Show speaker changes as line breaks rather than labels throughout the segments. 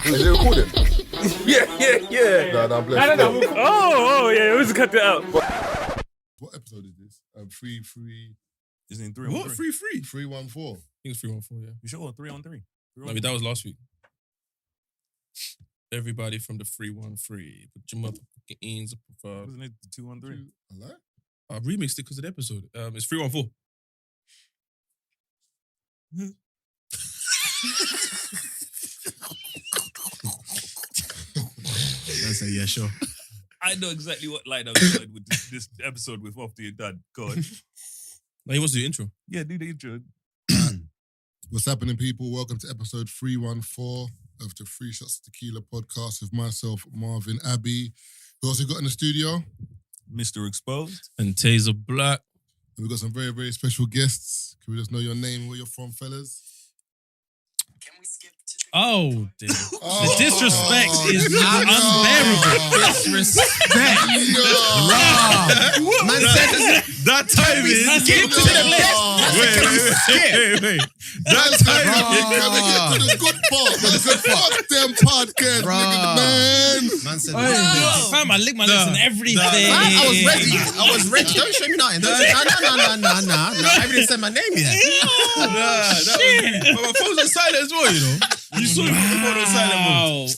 Is it recording?
Yeah.
No, I'm blessed.
No. Oh, yeah. Let's cut that out.
What episode is this? 3
Isn't it 3 on 3?
What? 3-3?
314.
I think it's 3-1-4, yeah.
You sure? 3 on 3.
I mean, that was last week. Everybody from the 313. Put your motherfucking ends up.
Wasn't it 2 on 3?
Hello?
I remixed it because of the episode. It's 314.
I say, yeah, sure.
I know exactly what line I started with this episode with after you're done. Go on.
No, he wants to do the intro.
Yeah, do the intro.
What's happening, people? Welcome to episode 314 of the Free Shxts Tequila podcast with myself, Marvin Abbey. Who else we got in the studio?
Mr. Exposed.
And Tazer Black.
And we've got some very, very special guests. Can we just know your name and where you're from, fellas?
Oh, dear.
Oh,
The disrespect is
no.
unbearable.
Disrespect.
Man said
That timing.
skip to the left.
Wait. That
Can we
timing.
get to the good part? Fuck them podcast, nigga, man.
Man said,
Fam, I lick my lips and everything.
I was ready. Don't show me nothing. Don't say, no. I haven't even said my name yet.
But my phone's on silent as well, you know. You saw me put my phone on silent mode.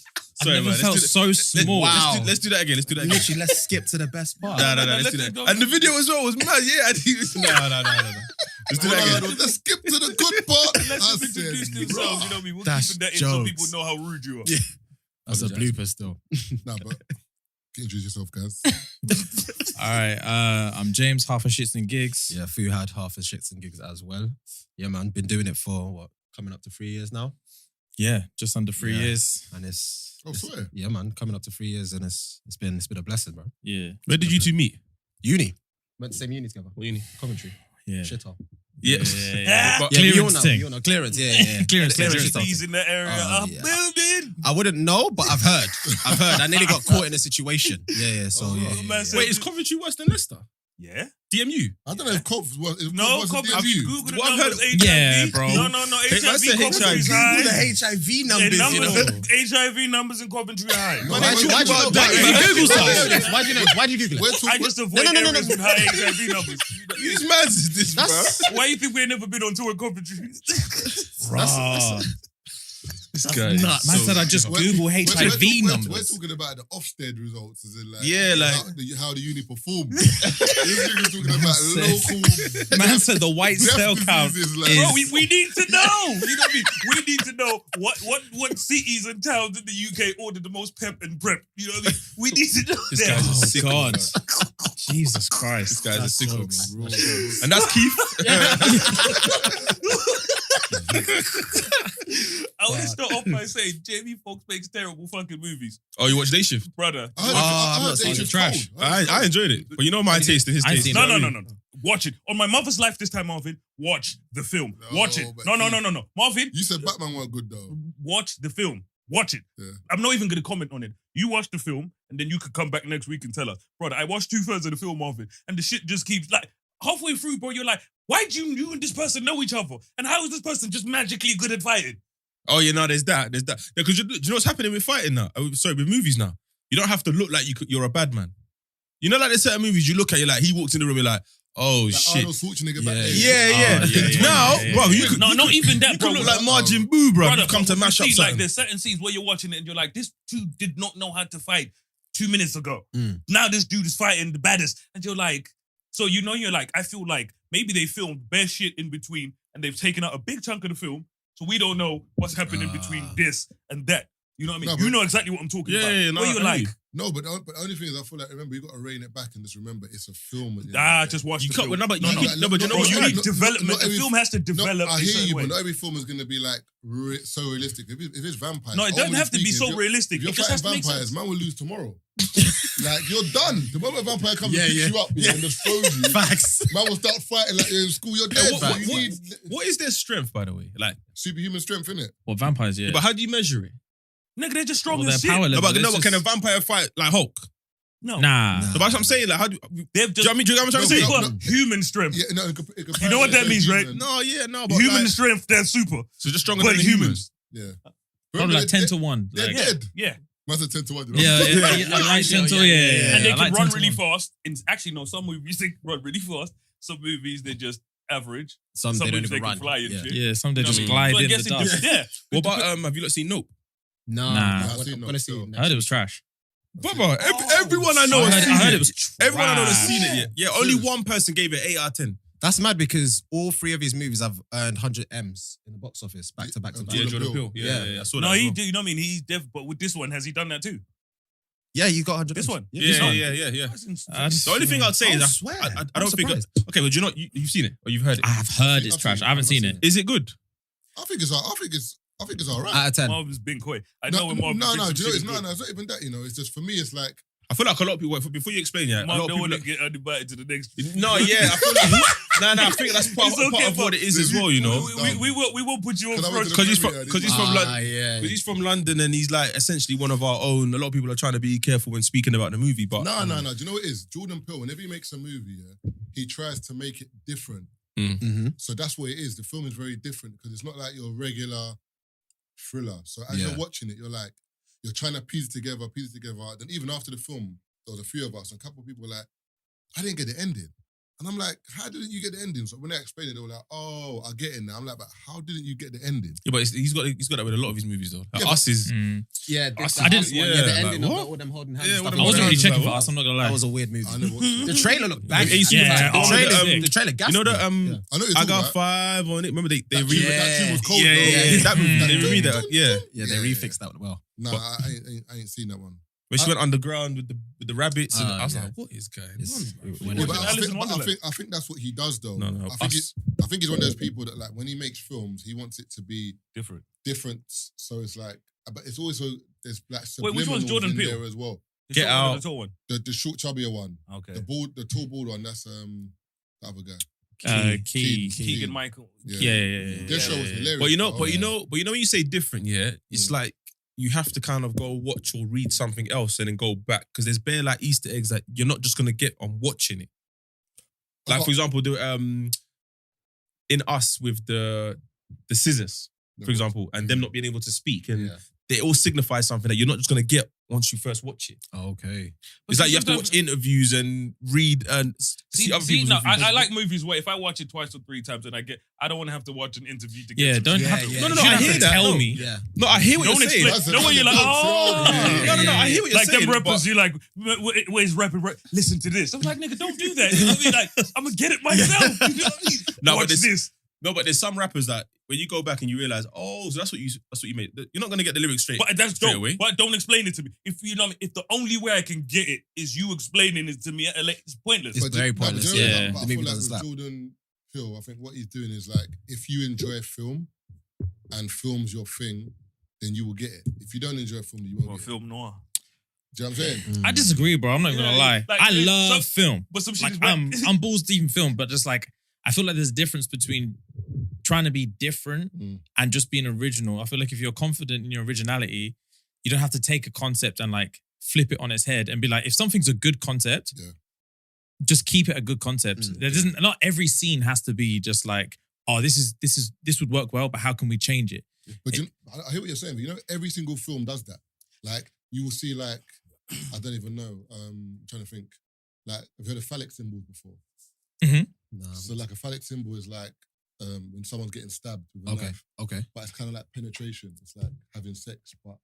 Sorry,
I've
man.
never felt so small.
Wow.
Let's do that again.
Literally, let's skip to the best part.
No, let's do that. And the video as well was mad. Yeah, I think. No. Let's do that again.
Let's skip to the good part.
Let them introduce themselves, you know what I mean? We'll
That's
keep that in so
jokes.
people know how rude you are.
Yeah. That's a blooper still.
Nah, but introduce yourself, guys.
All right, I'm James, half of Shxts and Gigs.
Yeah, Fu had half his Shxts and Gigs as well. Yeah, man, been doing it for what, coming up to 3 years now,
Yeah, just under 3
Yeah.
years.
and it's
Swear.
yeah, man, coming up to 3 years, and it's been a blessing, bro.
Yeah,
Where did you two meet?
Uni, went to the same uni together.
What uni?
Coventry,
yeah.
shithole.
Yeah.
Yeah.
But-
Yeah,
Clearance thing.
you know, clearance. Yeah.
Clearance.
He's in the area.
Oh,
I'm
yeah.
building.
I wouldn't know, but I've heard. I nearly got caught in a situation. Yeah. So yeah.
man said-
Wait, is Coventry worse than Leicester?
Yeah?
DMU?
I don't know if Cops was.
No,
was
Coventry.
you.
Google the
What I've
numbers.
heard-
HIV.
Yeah, bro.
No.
Hey, man said
HIV. Coventry's
HIV.
Google the
high.
HIV
Yeah,
numbers. You know.
HIV numbers in Coventry are high.
Man,
Why'd you
talking
know
about
that?
that?
If you Google
Why
something, why'd you Google it?
We're
I just avoid
No.
areas with high HIV numbers.
Whose man's is this, bro?
Why you think we've never been on tour in Coventry?
This guy.
Nuts. Man said I just Google HIV
We're
numbers.
talking about the Ofsted results, as in like,
Yeah, like-
how the uni performed. This nigga's talking about local.
Man said the white
death
cell count
diseases, like-
is...
Bro, we need to know. You know what I mean? We need to know what cities and towns in the UK ordered the most pep and prep. You know what I mean? We need to know
This
that.
guy's a
Oh,
sicko,
God.
bro.
Jesus Christ.
This guy's a sicko,
jokes.
bro. And that's Keith.
I want to start off by saying Jamie Foxx makes terrible fucking movies.
Oh, you watch Day Shift?
Brother.
I heard
I'm not
they
saying
just
it's trash.
cold. heard
I enjoyed it. But you know my taste and his
I
taste.
seen
you
it.
know what I
No.
mean?
Watch it. On my mother's life this time, Marvin, watch the film.
No,
Watch it.
but
No. Marvin,
You said Batman weren't good though.
watch the film. Watch it.
Yeah.
I'm not even going to comment on it. You watch the film, and then you could come back next week and tell us. Brother, I watched 2/3 of the film, Marvin, and the shit just keeps, like, halfway through, bro, you're like, why do you and this person know each other? And how is this person just magically good at fighting?
Oh, yeah, no, there's that. Because do you know what's happening with fighting now? Sorry, with movies now. You don't have to look like you're a bad man. You know, like there's certain movies you look at, you're like, he walks in the room, you're like, oh,
Like
shit.
Arnold Schwarzenegger back there.
Yeah. Now, bro, you could
No, not even that,
you
bro.
could look like Margin Boo, bro.
Brother,
You come to
but
mash up
see,
something.
like, there's certain scenes where you're watching it and you're like, this dude did not know how to fight 2 minutes ago.
Mm.
Now this dude is fighting the baddest. And you're like, so you know, you're like, I feel like maybe they filmed bare shit in between and they've taken out a big chunk of the film, so we don't know what's happening between this and that. You know what I mean?
No, but-
You know exactly what I'm talking about.
Yeah, no,
Where you're
I
like,
know.
No, but the only thing is, I feel like, remember, you got to rein it back and just remember it's a film.
just watch
You
the
can't-
film.
no, but
no,
you
no,
need- no, but you know
bro,
what's
you
right?
need development.
Not
The
every-
film has to develop
I
in
hear
certain
you,
ways.
but not every film is going to be like so realistic. If it's vampires,
No, it doesn't have to be so
realistic.
realistic.
If you're
It just has to
fighting
make sense.
vampires, man will lose tomorrow. Like, you're done. The moment a vampire comes
Yeah,
and picks
yeah.
you up and just throws you,
Facts.
man will start fighting like you're in school. You're dead.
what-
So
what-
you need
What is their strength, by the way? Like,
superhuman strength, innit?
Well, vampires, yeah.
but how do you measure it?
Nigga, they're just strong
Well,
as
their
shit.
power
No,
level.
but, no,
it's
but can a
just-
vampire fight like Hulk?
No.
Nah.
Nah.
No, but that's what I'm saying. Like, how do
They've
do you know
just
what I mean? Do you know what I'm trying to
They've
say?
No,
got
no.
human strength.
Yeah, no.
You know what that means, right?
No, yeah, no, but
Human
like,
strength, they're super.
so just stronger
But
than the humans.
Yeah.
Probably like 10 to 1.
They're
Like,
dead.
Yeah.
Must have 10 to 1.
yeah, I like 10 to 1. Yeah.
And they
I
can
like
run
10 to
really
1.
fast. Actually, no, some movies they can run really fast. Some movies they're just average.
Some they don't
movies
even
they
run.
can fly and
Yeah.
shit.
Yeah, some they
You know
just
what I mean?
glide
So I
in the
guess it
dust.
just- yeah.
What about have you not seen Nope?
No,
Nah.
I'm
I've seen
gonna see
Nope,
it.
I heard it was trash.
Brother, everyone I know
I
has seen
heard
it.
it was trash.
Everyone I know has seen it. Yeah, only
Serious?
one person gave it 8 out of 10.
That's mad because all three of his movies have earned 100 M's in the box office, back to back to back.
Yeah,
Yeah,
Jordan
Jordan
Peele.
Peele. Yeah, I saw that.
No,
as
he
well.
do. You know what I mean? He's deaf, but with this one, has he done that too?
Yeah, you got 100
This
M's.
one?
Yeah.
I just-
The only thing I'd say
I
is
swear.
I
I'm
don't think.
surprised.
Okay, but you've seen it or you've heard it.
I have heard it's
I've
trash.
seen it.
I haven't
I've
seen
not
it.
seen
Is it good?
I think it's all right.
Out of 10.
Marvin's been coy. I
No,
know when Marvin.
no,
thinks
do you know,
shit
it's
is
not, it's not even that, you know. It's just, for me, it's like,
I feel like a lot of people. Before you explain, yeah,
good.
a lot
Marvin
of
don't
people.
want to get uninvited to the next.
No, yeah, I feel like I think that's part
It's okay,
of what it is as well. You know,
We will put you on
Because I went
front.
to the
because he's from London.
yeah.
Because he's from London and he's like essentially one of our own. A lot of people are trying to be careful when speaking about the movie, but
no. Do you know what it is? Jordan Peele, whenever he makes a movie, yeah, he tries to make it different.
Mm-hmm.
So that's what it is. The film is very different because it's not like your regular thriller. So as
Yeah.
you're watching it, you're trying to piece it together. Then even after the film, there was a few of us, and a couple of people were like, I didn't get the ending. And I'm like, how didn't you get the ending? So when they explained it, they were like, oh, I get it now. I'm like, but how didn't you get the ending?
yeah, but he's got that with a lot of his movies though. Like
Yeah,
Us is
Yeah,
I didn't-
Yeah,
yeah,
the
like,
ending of
what?
all them holding hands.
Yeah,
and
what
stuff.
I wasn't
Like,
really
like,
checking for
what?
us. I'm not gonna
That
lie.
was a weird movie.
I never watched it.
The trailer looked bad.
Yeah,
yeah,
the
oh,
trailer,
yeah.
the trailer gassed
you know
me.
that
I know what you're
I
talking
got
about.
5 on it. Remember they
That
re
tune- that tune was cold,
yeah,
though.
yeah, yeah. That
Mm.
they remade that. Yeah,
Yeah, they refixed that one well.
Nah, I ain't seen that one.
when she went underground with the rabbits, and I was
yeah.
like, what is going
It's-
on? bro?
it
Yeah,
went
but
Alice in Wonderland.
I think that's what he does though.
No,
I think
Us.
he's one of those people that like when he makes films, he wants it to be
Different.
different. So it's like, but it's also there's like
Wait, which one's
subliminals
Jordan
in
Peele?
there as well.
The
Get
short one or
out.
The tall one.
The short chubbier one,
Okay.
the tall bald one. That's the other guy.
Key.
Keegan Michael.
Yeah.
This show was
yeah.
hilarious.
But you know,
Oh,
but you
yeah.
know, but you know when you say different, yeah, it's like you have to kind of go watch or read something else and then go back because there's bare like Easter eggs that you're not just gonna get on watching it. Like for example, in Us with the scissors, for example, and them not being able to speak, and
Yeah.
they all signify something that you're not just gonna get once you first watch it.
Okay.
It's like you have to watch interviews and read and see other people's
no,
reviews.
I like movies where if I watch it twice or 3 times and I don't want to have to watch an interview to get
Yeah,
some
don't
shit.
have to.
Yeah,
No,
you
I
don't have
hear
to
that,
tell
no.
me.
Yeah.
No, I hear what
Don't
you're saying.
explain. No, when you're like,
Yeah.
No, I hear what you're
like
saying.
them rappers,
but-
you like, where's rapping? Listen to this. I'm like, nigga, don't do that. You know what I mean? Like, I'm gonna get it myself. You know what I mean?
No, but
Watch
this-
this.
No, but there's some rappers that when you go back and you realize, oh, so that's what you made. You're not gonna get the lyrics straight.
But that's
straight
dope.
away.
But don't explain it to me. If you know, if the only way I can get it is you explaining it to me, it's pointless.
It's very pointless,
you know
yeah.
what, but
The
I
movie
feel like
doesn't
with
slap.
Jordan Peele, I think what he's doing is like, if you enjoy film and film's your thing, then you will get it. If you don't enjoy film, you won't
Or
get it.
film noir.
Do you know what I'm saying?
I disagree, bro. I'm not even
Yeah,
gonna lie.
like,
I
some-
love film.
But some shit
Like
is whack.
I'm balls deep in film, but just like I feel like there's a difference between trying to be different and just being original. I feel like if you're confident in your originality, you don't have to take a concept and like flip it on its head and be like, if something's a good concept,
Yeah.
just keep it a good concept. There doesn't. Not every scene has to be just like, oh, this would work well, but how can we change it?
But I hear what you're saying, but you know, every single film does that. Like, you will see like, I don't even know, I'm trying to think, like, have you heard of phallic symbols before?
No.
So like a phallic symbol is like when someone's getting stabbed with a
Okay.
knife,
Okay.
but it's kind of like penetration. It's like having sex, but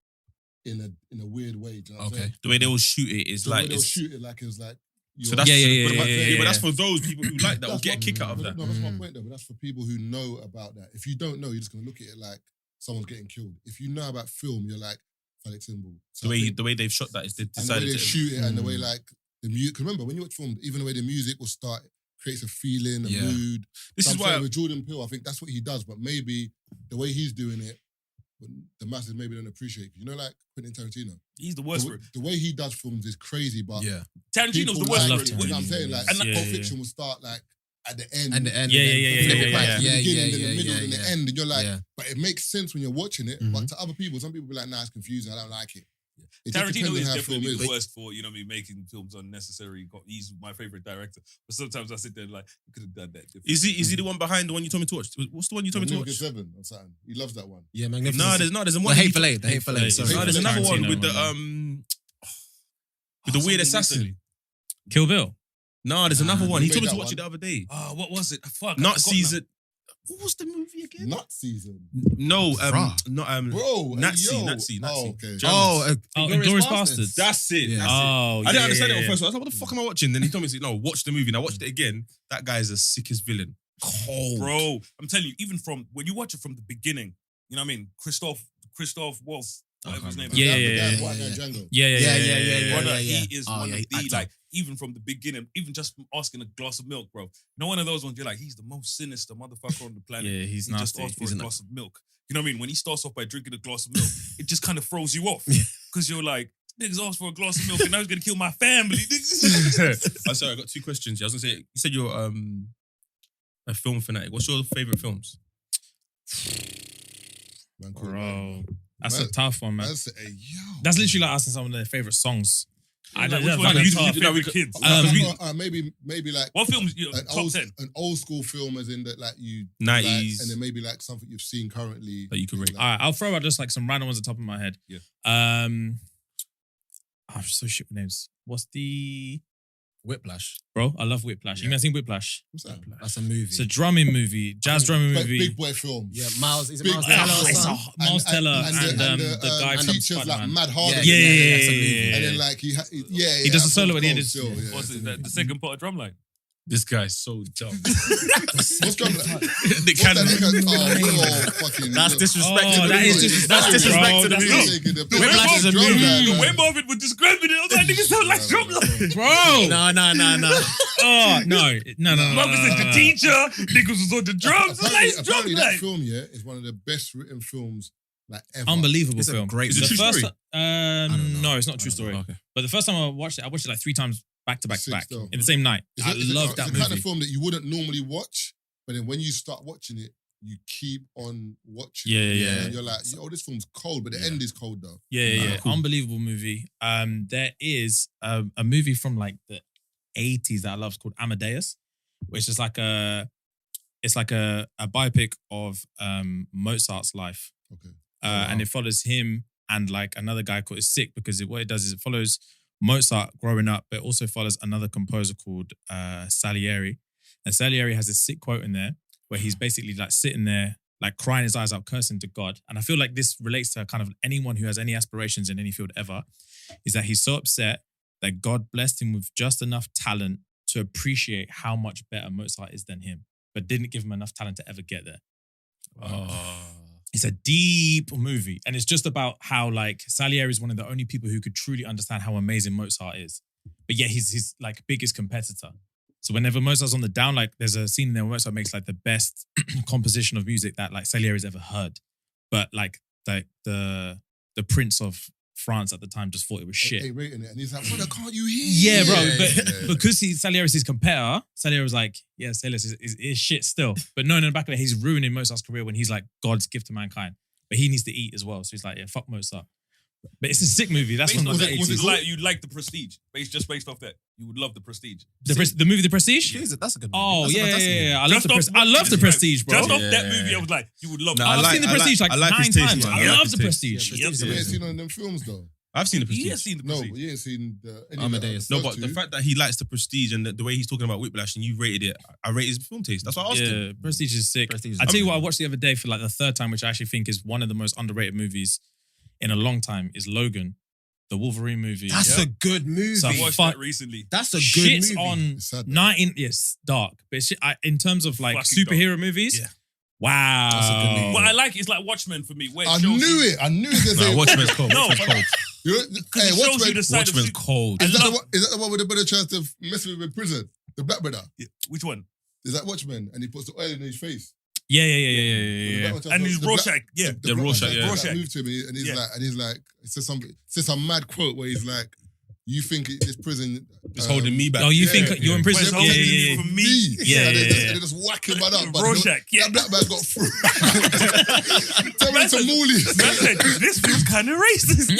in a weird way. Do you know what I'm
Okay.
saying?
the way they will shoot it is
So
like
they'll
it's,
shoot it like it's like
so that's
Yeah,
but that's for those people who like that or
That's
get a
my-
kick out of
but
that.
No, that's my point though. But that's for people who know about that. If you don't know, you're just gonna look at it like someone's getting killed. If you know about film, you're like phallic symbol. So I think-
The way they've shot that is they
and the way
decided
they
to
shoot it and the way like the music. Because remember, when you watch film, even the way the music will start creates a feeling, a
Yeah.
mood.
This
So
is
I'm
why
saying with Jordan Peele, I think that's what he does. But maybe the way he's doing it, the masses maybe don't appreciate it. You know, like Quentin Tarantino.
He's the worst
The,
for it.
the way he does films is crazy, but
Yeah.
Tarantino's the
people
worst
like
for
it.
it.
You know what I'm saying? Like,
And
Pulp
yeah, yeah.
Fiction will start like at the end.
And the end.
Yeah,
and then
yeah,
flip
yeah,
it
yeah,
back.
yeah.
The beginning, then the
yeah,
middle,
yeah,
then the
yeah.
end, and you're like,
Yeah.
but it makes sense when you're watching it. But to other people, some people be like, nah, it's confusing. I don't like it. It just depends
Tarantino
on
is
how a
definitely
film
the
is.
worst for, you know what I mean, making films unnecessary. He's my favorite director. But sometimes I sit there like, you could have done that different.
Is he the one behind the one you told me to watch? What's the one you told me to watch?
7 or something. He loves that one.
Yeah, Magnificent.
No, there's
The
one.
Hateful Eight. The Hateful Eight. Sorry.
No, there's another one
Tarantino
with the
one,
with the weird
Something
assassin.
recently.
Kill Bill.
No, there's another one. He
made
told me to
that
watch it
one.
the other day.
What was it? Fuck. I
Not
forgot
season. What was the movie again?
Nut season.
No,
Bruh.
not
Bro,
Nazi.
Oh, okay.
Inglourious Bastards.
That's it.
Yeah.
That's
Oh,
it. I didn't
yeah,
understand
yeah,
it at
yeah.
first. I was like, what the fuck am I watching? Then he told me, no, watch the movie. And I watched it again. That guy is the sickest villain. Cold.
Bro, I'm telling you, even from when you watch it from the beginning, you know what I mean? Christoph Waltz, whatever his name is.
Yeah,
The
yeah,
guy
yeah,
from White
yeah.
Guy Django.
Yeah.
Brother,
yeah.
he is
Oh,
one
yeah,
of the,
actor.
like, even from the beginning, even just from asking a glass of milk, bro. No one of those ones, you're like, he's the most sinister motherfucker on the planet.
Yeah, he's
He just
nasty.
asked for
He's
a
a
glass of milk. You know what I mean? When he starts off by drinking a glass of milk, it just kind of throws you off. Because you're like, niggas asked for a glass of milk and now he's going to kill my family.
I'm sorry, I got two questions. I was going to say, you said you're a film fanatic. What's your favourite films?
Man, cool, man.
Bro, that's
Man,
a tough one, man.
That's yo.
That's literally like asking someone their favorite songs. I don't
Which
know.
one
Like,
are
tough.
your favorite kids?
Maybe like
What films?
an
Top 10.
old school film, as in that like you
90s.
like, and then maybe like something you've seen currently
That you could rate.
like,
All right, I'll throw out just like some random ones at the top of my head.
Yeah.
I'm so shit with names. What's the
Whiplash.
bro? I love Whiplash. You
Yeah.
guys seen Whiplash?
What's that?
That's a movie.
It's a drumming movie, jazz drumming movie.
Big boy film.
Yeah, Miles. Is it
Big-
Miles
Yeah,
Teller or
It's a
something?
Miles Teller and,
the
the guy from
teachers like
Spider-Man.
Mad Hard.
Yeah,
Yeah,
that's a movie.
yeah.
And then like he does
He does a solo at the end of-
Still, yeah,
What's
it's
it?
a
The second part of Drumline.
This guy's so dumb.
What's going on?
The
What's
canon.
that? Oh, fucking.
That's disrespect.
Oh, that is disrespect.
That's disrespect
Bro,
to the
that's
movie.
not-
Whiplash is a
Drum
movie.
line,
The
man.
way Marvin was describing it, I was like, niggas sound like Drumline.
Bro.
No.
Oh, no.
Marvin said the teacher, niggas was on the drums. I was like, it's
Apparently that
Drumline.
film, yeah, is one of the best written films like ever.
Unbelievable
It's a
film.
great
Is it
The
true
first
story?
ti- no, it's not a true story.
Okay.
But the first time I watched it like 3 times back to back to
Sick
back
still.
in the same night.
It's
I
a-
love
it's
that
the
movie.
kind of film that you wouldn't normally watch, but then when you start watching it, you keep on watching.
Yeah.
And you're like, oh, this film's cold, but the
Yeah.
end is cold though.
Yeah.
Cool.
Unbelievable movie. There is a movie from like the 80s that I love called Amadeus, which is like a biopic of Mozart's life.
Okay.
And it follows him and like another guy called It's Sick because what it does is it follows Mozart growing up, but it also follows another composer called Salieri. And Salieri has a sick quote in there where he's basically like sitting there, like crying his eyes out, cursing to God. And I feel like this relates to kind of anyone who has any aspirations in any field ever, is that he's so upset that God blessed him with just enough talent to appreciate how much better Mozart is than him, but didn't give him enough talent to ever get there. It's a deep movie. And it's just about how like Salieri is one of the only people who could truly understand how amazing Mozart is. But yet he's his like biggest competitor. So whenever Mozart's on the down, like there's a scene in there where Mozart makes like the best composition of music that like Salieri's ever heard. But like the Prince of France at the time just thought it was shit.
Hey, rating it, and he's like, brother, can't you hear?
Yeah, bro.
Yeah,
But
yeah.
because Salieri's his competitor, Salieri was like, yeah, Salieri is shit still. But no, in the back of it, he's ruining Mozart's career when he's like God's gift to mankind. But he needs to eat as well. So he's like, yeah, fuck Mozart. But it's a sick movie. That's from like the
was it
80s.
good?
You like The Prestige, based off that. You would love The Prestige.
The movie The Prestige?
Jesus, that's a good movie.
Oh,
That's a
yeah,
fantastic movie.
yeah. I
Just
love The Prestige, bro.
Just off
Yeah.
that movie, I was like, you would love
No,
it.
I
I've
like-
seen The
I like-
Prestige like
I like
9
his taste,
times.
man.
I
I like
love
his
The
taste.
Prestige.
Yeah,
Yep.
You ain't
Yeah.
seen none of them films though.
I've seen the
He
Prestige.
has seen The
No,
Prestige.
but you ain't seen the
Amadeus.
No, but the fact that he likes the Prestige and the way he's talking about Whiplash and you rated it, I rate his film taste. That's what I asked him.
Yeah, Prestige is sick.
Prestige is
I tell you
good.
what, I watched the other day for like the 3rd time, which I actually think is one of the most underrated movies in a long time, is Logan, the Wolverine movie.
That's a good movie.
So
I watched
fuck-
that recently.
That's a good
Shit's
movie.
on
It's sad, though.
19. Yes, dark, but in terms of like
Fucking
superhero movies,
Yeah.
wow,
That's a good movie.
What I like is like Watchmen for me. Where it
I
shows
knew
you,
it. I knew it.
No, Watchmen's cold.
No,
Watchmen's cold.
Hey,
it shows you the side
Watchmen's
of
cold.
I
Is that,
love-
is that the one with the brother tries to mess with him in prison? The black brother.
Which one?
Is that Watchmen? And he puts the oil in his face.
yeah.
When the black one tries
And
to-
his
the black-
Rorschach. Yeah.
the
Yeah,
black-
Rorschach,
the
yeah.
black
Rorschach.
moved to him and he's
Yeah.
like, he says some mad quote where he's like, you think this prison
It's holding me back.
Oh, you
Yeah,
think
yeah.
you're in prison?
Where's
Yeah,
holding
yeah,
me
yeah.
for me?
Yeah,
and
yeah,
they
yeah.
just whacking man up. But
Rorschach, yeah.
that black man got through. Tell me
Man
to
said-
Mooley.
Man said, this feels kind of racist.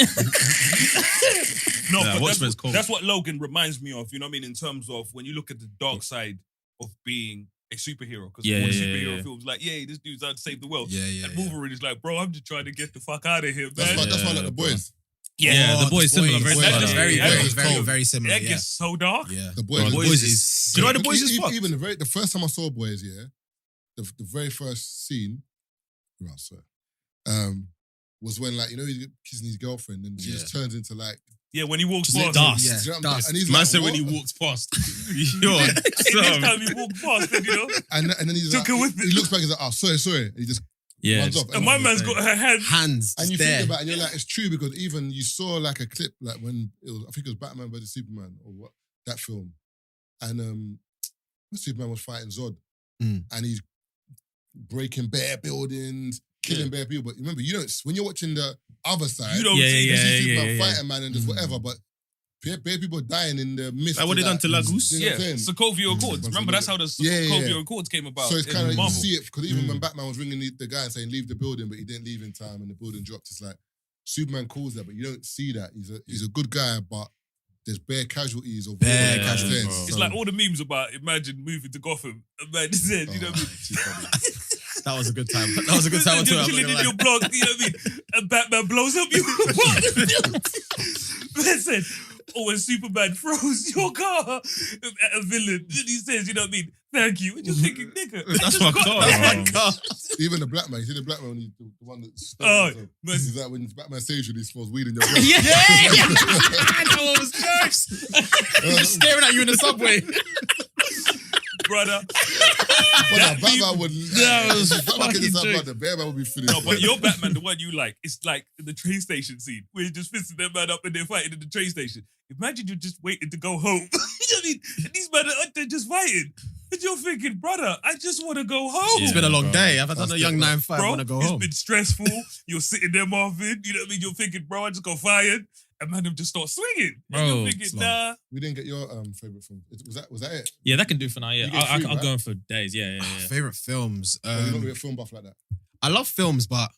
No,
Nah,
but
Watchmen's cold.
that's what Logan reminds me of. You know what I mean? In terms of when you look at the dark side of being a superhero, because
Yeah,
all
yeah,
superhero
yeah.
films like, yeah, this dude's out to save the world.
Yeah, yeah,
And
yeah.
Wolverine is like, bro, I'm just trying to get the fuck out of here, man.
That's why I like the boys.
Yeah, the boys similar. Very
Boys.
similar.
That's
Very,
Yeah,
very,
it's
very,
cold.
very similar.
That
Yeah.
gets so dark.
Yeah.
The boys.
Bro,
the
Boys is. Do you know the Boys is fucked?
Even the first time I saw Boys, yeah, the very first scene, right, sorry, was when like he's kissing his girlfriend and she just turns into like
Yeah, when he walks
Just
past.
dust.
do
Yeah.
you know what I mean?
Dust.
And he's
Man
like,
said when
what?
he walks past. Yo,
Next
son.
time he walked past,
and then he's
Took
like,
her with
he looks back and he's like, oh, sorry, and he just
Yeah,
runs
just-
off.
and my man's got her hand.
Hands.
And you
just there.
think about it, and you're like, it's true because even you saw like a clip like when it was, I think it was Batman vs Superman or what that film, and when Superman was fighting Zod, and he's breaking bare buildings, killing bare people. But remember, you don't when you're watching the other side,
You don't
Yeah,
see
yeah,
you see
yeah,
Superman
yeah.
fighting man and just whatever, but bare people dying in the midst.
Like what
of
they done to
that.
Lagos?
You know what I'm
Yeah,
saying?
Sokovia Accords. Remember, that's how the Sokovia
Yeah.
Accords came about.
So it's
in
kind of you
Marvel.
see it because even when Batman was ringing the guy and saying leave the building, but he didn't leave in time and the building dropped. It's like Superman calls that, but you don't see that. He's a good guy, but there's bare casualties of
Bare
war.
casualties,
Yeah.
bro.
It's like all the memes about imagine moving to Gotham. And man said, you know what I mean?
too funny.
That was a good time. That was a good time. on
You're
Twitter, I'm
chilling
not
in
gonna
your blog, you know what I mean? And Batman blows up you. Man said, oh, when Superman throws your car at a villain, and he says, you know what I mean? Thank you. And you're thinking, nigga, I
That's
just
my
got
car.
that.
That's my car.
Even the black man, you see the black man, when the one that's
Oh, man.
he's like when Batman saves you, he smells weed in your breath.
Yeah,
That one was jokes. Just staring at you in the subway.
Brother.
But
That
Batman would.
That was
Batman could just
fucking
have like the bear man would be finished.
No, but your Batman, the one you like, it's like the train station scene where you're just fisting that man up and they're fighting in the train station. Imagine you're just waiting to go home. You know what I mean? And these men are out there just fighting. And you're thinking, brother, I just want to go home.
It's been a long
bro.
day. I've done
That's
a young
good,
9-5.
Bro,
Want to go
it's
home.
been stressful. You're sitting there, Marvin. You know what I mean? You're thinking, bro, I just got fired. And man, them just start swinging.
Bro,
And you're
it's
thinking,
long.
nah.
We didn't get your favorite film. Was that it?
Yeah, that can do for now. Yeah,
You get three,
I'm
right?
going for days. Yeah, yeah, yeah.
Favorite films.
Or you're not really a film buff like that.
I love films, but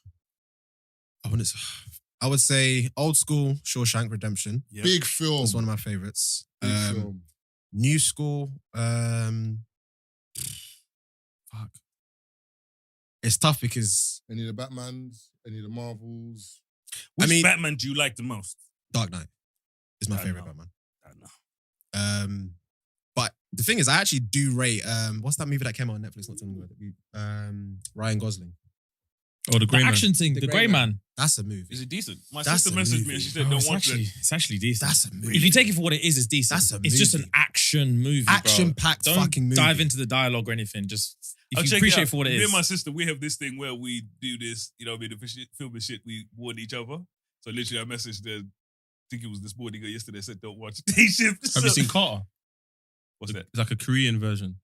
I would say old school Shawshank Redemption.
Yeah.
Big film.
That's one of my favorites.
Big film.
New school. Fuck. It's tough because
Any of the Batmans, any of the Marvels.
Which
I mean-
Batman do you like the most?
Dark Knight is my
I
favorite
know.
Batman.
I don't know.
But the thing is, I actually do rate. What's that movie that came out on Netflix not too long ago? Ryan Gosling.
Oh, the
Grey Man.
action thing, the Grey Man.
That's a movie.
Is it decent? My
That's
sister
a
messaged me
movie.
and she said,
Oh,
don't
it's
watch it.
it's actually decent.
That's a movie.
If you take it for what it is, it's decent.
That's a
It's just an
movie.
action movie, bro.
Action-packed
Don't
fucking movie.
dive into the dialogue or anything. Just if
I'll
you
check
appreciate
it
it
out.
for what it
Me
is.
and my sister, we have this thing where we do this, you know what I mean, the film and shit, we warn each other. So literally I messaged her, I think it was this morning or yesterday, I said, don't watch Day Shift.
Have you seen Carter?
What's that?
It's like a Korean version.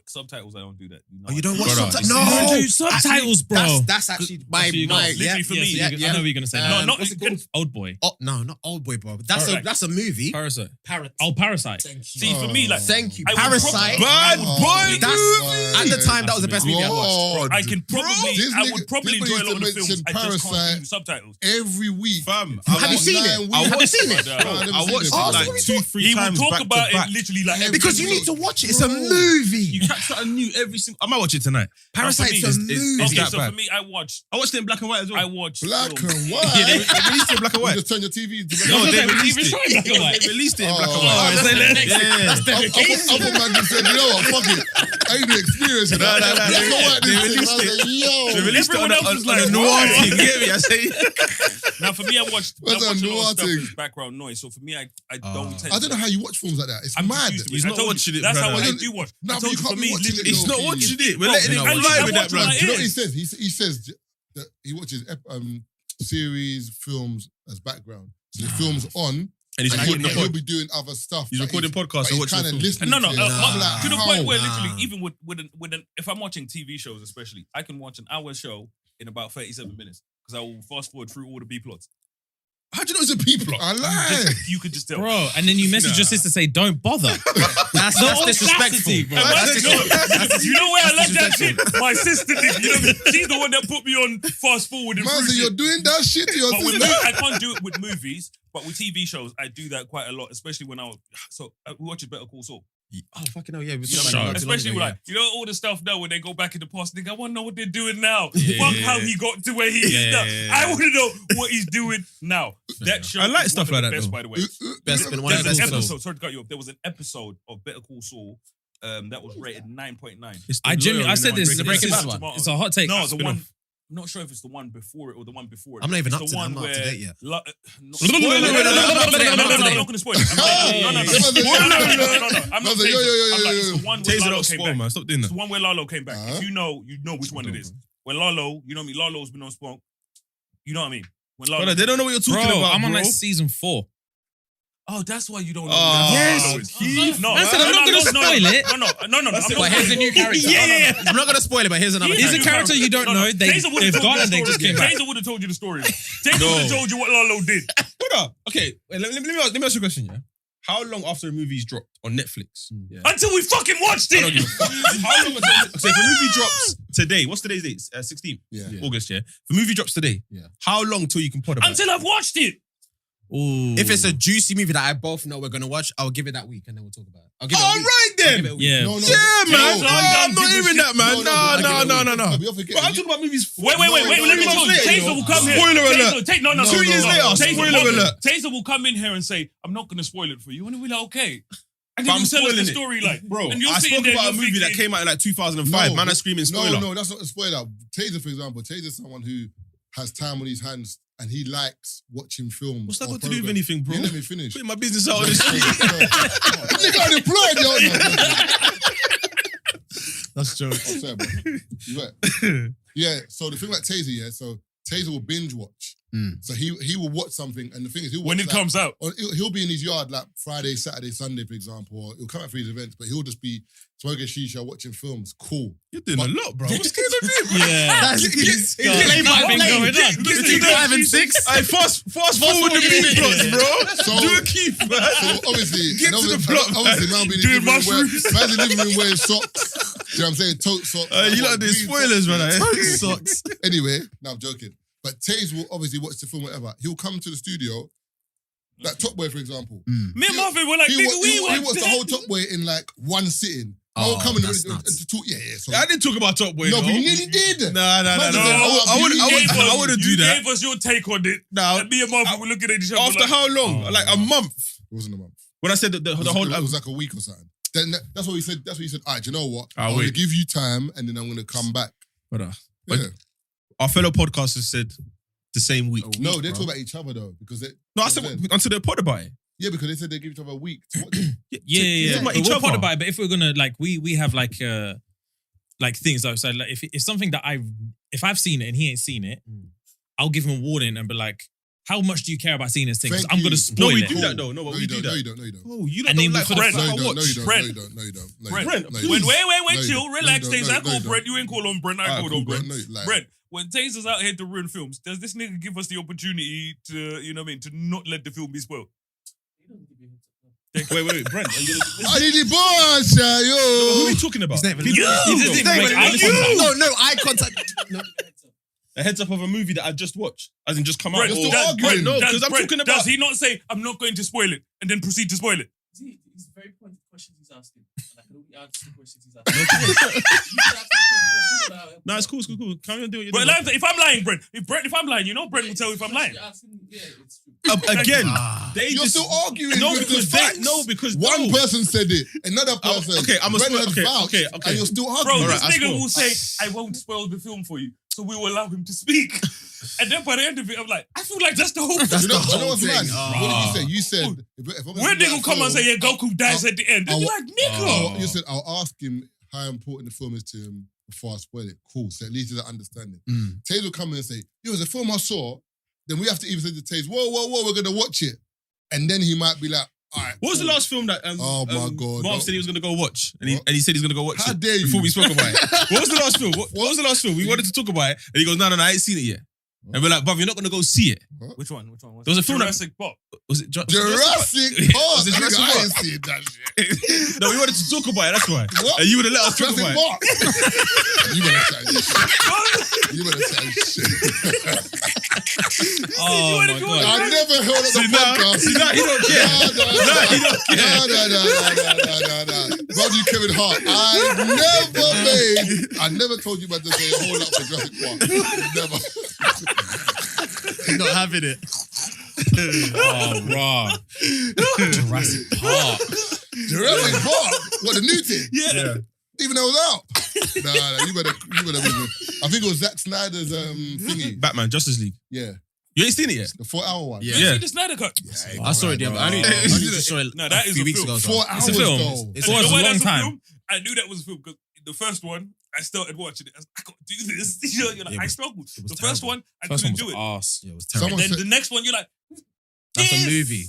Subtitles, I don't do that.
Oh, you don't watch
Brother,
subtitles?
it's-
No,
You don't do subtitles, bro.
That's actually my
you got-
literally for me,
I know what you're gonna say.
No, not
what's it called?
Old Boy.
Oh no, not Old Boy, bro. That's
Alright.
a movie.
Parasite.
Parrot.
Oh, Parasite.
Thank you.
See, for me, like,
Thank you.
I would
Parasite.
probably-
Bad boy.
That's at the time that was the best movie I watched.
I can probably,
This
I would
nigga-
probably
people
enjoy a
used
lot of
to
the films.
mention
I just can't
Parasite.
do subtitles.
Every week.
Fam,
Have you seen it?
I watched
seen
it.
it?
I watched it
Oh,
like
so we
2-3
He will
times
talk
back
about
to back.
it literally like every
Because you need to
episode.
watch it. It's a movie.
You catch something new every single. I might watch it tonight.
Parasite's
me,
a
it's-
movie.
it's
Okay,
that
so
bad.
for me, I watched
I watched it in black and white as well.
I watched
Black
films.
and white.
Yeah, they released it in black and
You
white.
just turn your TV to
No, they
They
released
even
it.
show it black and white.
They released it in black and
Oh,
white.
so
next-
Yeah.
Other man just said, you know what, fuck it. I ain't the experience of that.
No,
Black and white,
they
this thing.
released
I was like, yo.
They released it on
Everyone else was
a
like,
noir
why?
thing. You get me? I say.
Now, for me, I watched
What's
a
that
lot
noir
of stuff
thing?
with background noise. So for me, I don't tend
I don't know how you watch films like that. It's
I'm
mad.
just used to it.
He's
I
not
told you,
watching it,
That's how
brother.
I do watch.
No,
I
but
told
you
you, for
can't
me,
be watching it,
literally.
He's not watching it. We're
Bro,
letting
I
him
literally-
fly
I
with that,
watch
bro.
my
Do you know what he
ears.
says? He says that he watches series, films as background. So the film's on,
And he's
and
recording the
he'll
pod.
be doing other stuff.
He's
but
recording
but
podcasts and
he's
watching
kind
the
of
film.
listening
No,
to it.
to the point where
Nah.
literally, even with if I'm watching TV shows, especially, I can watch an hour show in about 37 minutes because I will fast forward through all the B plots.
How do you know it's a P plot?
I lie.
You could just tell.
Bro, and then you message your sister say, don't bother.
That's disrespectful.
bro.
You know where I love that shit? My sister did. You know, she's the one that put me on fast forward.
Man, so you're doing that shit to your
But with
sister.
I can't do it with movies, but with TV shows, I do that quite a lot, especially when I was. So we watch Better Call Saul.
Oh, fucking hell, yeah. We
You know
talked
what I
about
mean?
that
Especially
too long
with
ago,
like, you know, all the stuff now when they go back in the past, think, I want to know what they're doing now.
Yeah.
Fuck how he got to where he is now.
Yeah.
I want to know what he's doing now. That show
I like
is
stuff
one of
like
the
that,
best,
though.
by the way.
Best been one of the
There's
best
an
episodes.
episode, sorry to cut you off, there was an episode of Better Call Saul that was rated 9.9.
I said this.
Breaking
This is-
Bad one.
It's a hot take.
No, the
spin-off.
one. I'm not sure if it's the one before it or the one before it.
I'm not even
It's
up
the
to that.
one
I'm not up to
where
date yet.
Spoiler alert. I'm not going to spoil it. No.
No,
I'm not
yo,
saying
yo, yo,
I'm like,
yo,
it's
yo.
the one where
Taser
Lalo
don't
came
spoil,
back.
man. Stop doing
It's
that.
the one where Lalo came back.
Uh-huh.
If you know which one it is. When Lalo, you know me, Lalo's been on Spunk. You know what I mean? When Lalo,
Brother, they don't know what you're talking
Bro,
about,
I'm on
bro.
like season 4.
oh, that's why you don't know.
Oh,
Yes.
No,
I said I'm not gonna spoil it.
No.
But here's a new character.
Yeah.
I'm not going to spoil it, but here's another
He's a
character.
character you don't know.
Taser would've
They've
told
gone
you
and
the
they just
story.
came back.
Taser would have told you the story. Taser
No.
would have told you what Lalo did.
Brother, okay, wait, let me ask you a question, yeah? How long after a movie's dropped on Netflix?
Yeah.
Until we fucking watched
I don't give
it.
a fuck. How long until, so if a movie drops today, what's today's date? 16th
Yeah.
August, yeah? If a movie drops today,
Yeah.
how long till you can pod about it?
Until I've watched it.
Ooh.
If it's a juicy movie that I both know we're going to watch, I'll give it that week and then we'll talk about it. I'll give it a
All
week.
right
I'll
then.
give it a week.
Yeah.
No,
Yeah, man.
No,
I'm not
give a
hearing
shit.
that, man. No.
But you're forgetting.
But I'm talking about movies.
Wait. Let me
no,
tell you.
no,
Taser
no.
will come here.
Spoiler alert.
No.
2 years later,
Taser,
spoiler alert.
Taser will come in here and say, "I'm not going to spoil it for you," and we'll be like, "Okay." And
But
then
I'm
you tell us the
spoiling it.
story, like,
Bro,
and you're
I
sitting
spoke
there,
about a
you're
movie that
thinking-
came out in like 2005. Man, I screaming spoiler.
No, that's not a spoiler. Taser, for example, Taser's someone who has time on his hands and he likes watching films.
What's that
or
got to do with
programs.
anything, bro?
You let me finish.
Putting my business out on the street.
Nigga unemployed, yo.
That's true.
I'm sorry, bro. You right. Yeah, so the thing like Taser, yeah, so Taser will binge watch. So he will watch something, and the thing is, he'll watch
when it comes out.
or he'll be in his yard like Friday, Saturday, Sunday, for example, or he'll come out for his events, but he'll just be smoking shisha, watching films. Cool.
You're doing a lot, bro. What's going on here, bro?
Yeah.
That's
Play by play.
Get to 5 and 6.
Hey, fast forward the movie plots, bro.
So-
Do a keep, man.
So obviously,
Get
and
to the
obviously,
plot,
obviously, man being in
Doing
the living room
mushrooms.
man's in the living room wearing socks. Do you know what I'm saying? Tote socks.
You lot doing
green
spoilers,
socks.
man.
Socks.
Anyway, no, I'm joking. But Taze will obviously watch the film, whatever. He'll come to the studio, like Top Boy, for example.
Me and Marvin were like,
He
nigga, we
watched
watched
the whole Top Boy in like one sitting. I will come in
that's
to
nuts.
talk. Yeah. So,
I didn't talk about Top Boy.
no,
though.
but you nearly did.
Nah.
Man,
No,
I wouldn't do
You
that.
gave us your take on it.
Now,
And me and Marvin were looking at each other
after
like,
how long?
Oh.
Like a month.
It wasn't a month.
When I said the
It was,
whole.
it was like a week or something. Then that's what he said. That's what he said. All right, do you know what?
I'll
I'm going to
wait.
give you time, and then I'm going to come back.
Brother,
Yeah.
our fellow podcasters said the same week.
No, they talk about each other though, because they.
No, I said until they pod about it.
Yeah, because they said they give each other a week to watch it.
Yeah.
Talk about
But
each
we'll
other.
pod about it. But if we're gonna like, we have like things though. So like, if something that if I've seen it and he ain't seen it, I'll give him a warning and be like, how much do you care about seeing this thing? Because
Thank
I'm
you.
gonna
No,
spoil
we
it.
do that though. No, but we
you
do
don't.
that.
No, you don't. No, you don't.
Oh, you
And
don't
then
like
we
what
could've-
No,
I
you don't.
watch.
No, you don't.
Brent.
No, you don't. No, you don't. No, you
Brent,
don't. No, you
wait,
don't.
wait,
No, you
chill,
don't.
relax,
No, you
Taser.
don't.
I call
No, you
Brent.
don't.
You ain't call on Brent. I
Alright,
called
cool,
on Brent.
No, like,
Brent, when Taser's out here to ruin films, does this nigga give us the opportunity to, you know what I mean, to not let the film be spoiled?
Wait, Brent. Are you gonna...
I need the boss,
Who are
yo.
we talking about?
His name is-
He doesn't even make eye contact.
No, eye contact. No.
A heads up of a movie that I just watched, as in just come out.
Brent,
You're still
does-
arguing.
Brent,
No,
does-
'cause I'm
Brent,
talking about-
Does he not say, I'm not going to spoil it, and then proceed to spoil it?
He's very pointed questions he's asking. And I can only answer the questions he's asking. You can ask me questions about-
No, it's cool. Carry on doing what
But
you're doing.
if I'm lying, Brent, if I'm lying, you know Brent will tell if I'm lying.
You're asking- Yeah, it's true.
Again, they
You're
just
still arguing.
no
with
because
the facts. One person said it, another person.
okay, I'm a
Brent
spoil-
has
okay,
vouched,
okay.
and you're still
Bro,
arguing.
Alright,
this
I
nigga
spoil.
will say, I won't spoil the film for you. So we will allow him to speak. And then by the end of it, I'm like, I feel like that's the whole
That's
You know,
the
you know
where
what's mad?
thing.
What did you say? You said, if
Where nigga come and say, yeah, Goku dies at the end? They'll be like, nigga.
You said, I'll ask him how important the film is to him before I spoil it. Cool. So at least he's understanding. Taze will come in and say, yo, it's a film I saw. Then we have to even say to Taze, whoa, we're going to watch it. And then he might be like, all right.
What was the
cool.
last film that
Oh my God,
Marv
no.
said he was gonna go watch, and
What?
he said he's gonna go watch
How
it
dare you?
before we spoke about it. What was the last film? What was the last film? We wanted to talk about it, and he goes, no, I ain't seen it yet. And we're like, bruv, you're not gonna go see it.
Which one?
There was a film
Jurassic Park.
Was it
Jurassic Park.
Was it Jurassic
I
Park?
ain't seen that shit.
No, we wanted to talk about it, that's why.
What?
And you would have let us talk
Jurassic
about it.
Park. You better say shit. You better say shit.
Oh my God.
I never heard of the podcast.
See, now he don't care.
No,
he don't care.
No. Brother Kevin Hart, I never told you about to say a whole lot for Jurassic Park. Never.
Not having it.
Oh, raw. Jurassic Park.
Jurassic Park? What, the new thing?
Yeah.
Even though it was out. Nah, you better I think it was Zack Snyder's thingy.
Batman, Justice League.
Yeah.
You ain't seen it yet?
The 4-hour one.
Yeah.
You see the Snyder Cut?
I saw it, yeah, but I only just saw it
No, that
a
is
few
a
weeks
film.
ago.
4 hours
It's a film.
though.
It's
For
You
us,
know
a
why
long
that's a
time.
film? I knew that was a film because the first one, I started watching it. I was like, I can't do this. You're like,
Yeah,
I struggled.
it was
The first
terrible.
one, I
First one
couldn't
was
do it.
arse.
Yeah, it was terrible.
Someone
And then
said-
the next one, you're like,
That's a
this
movie.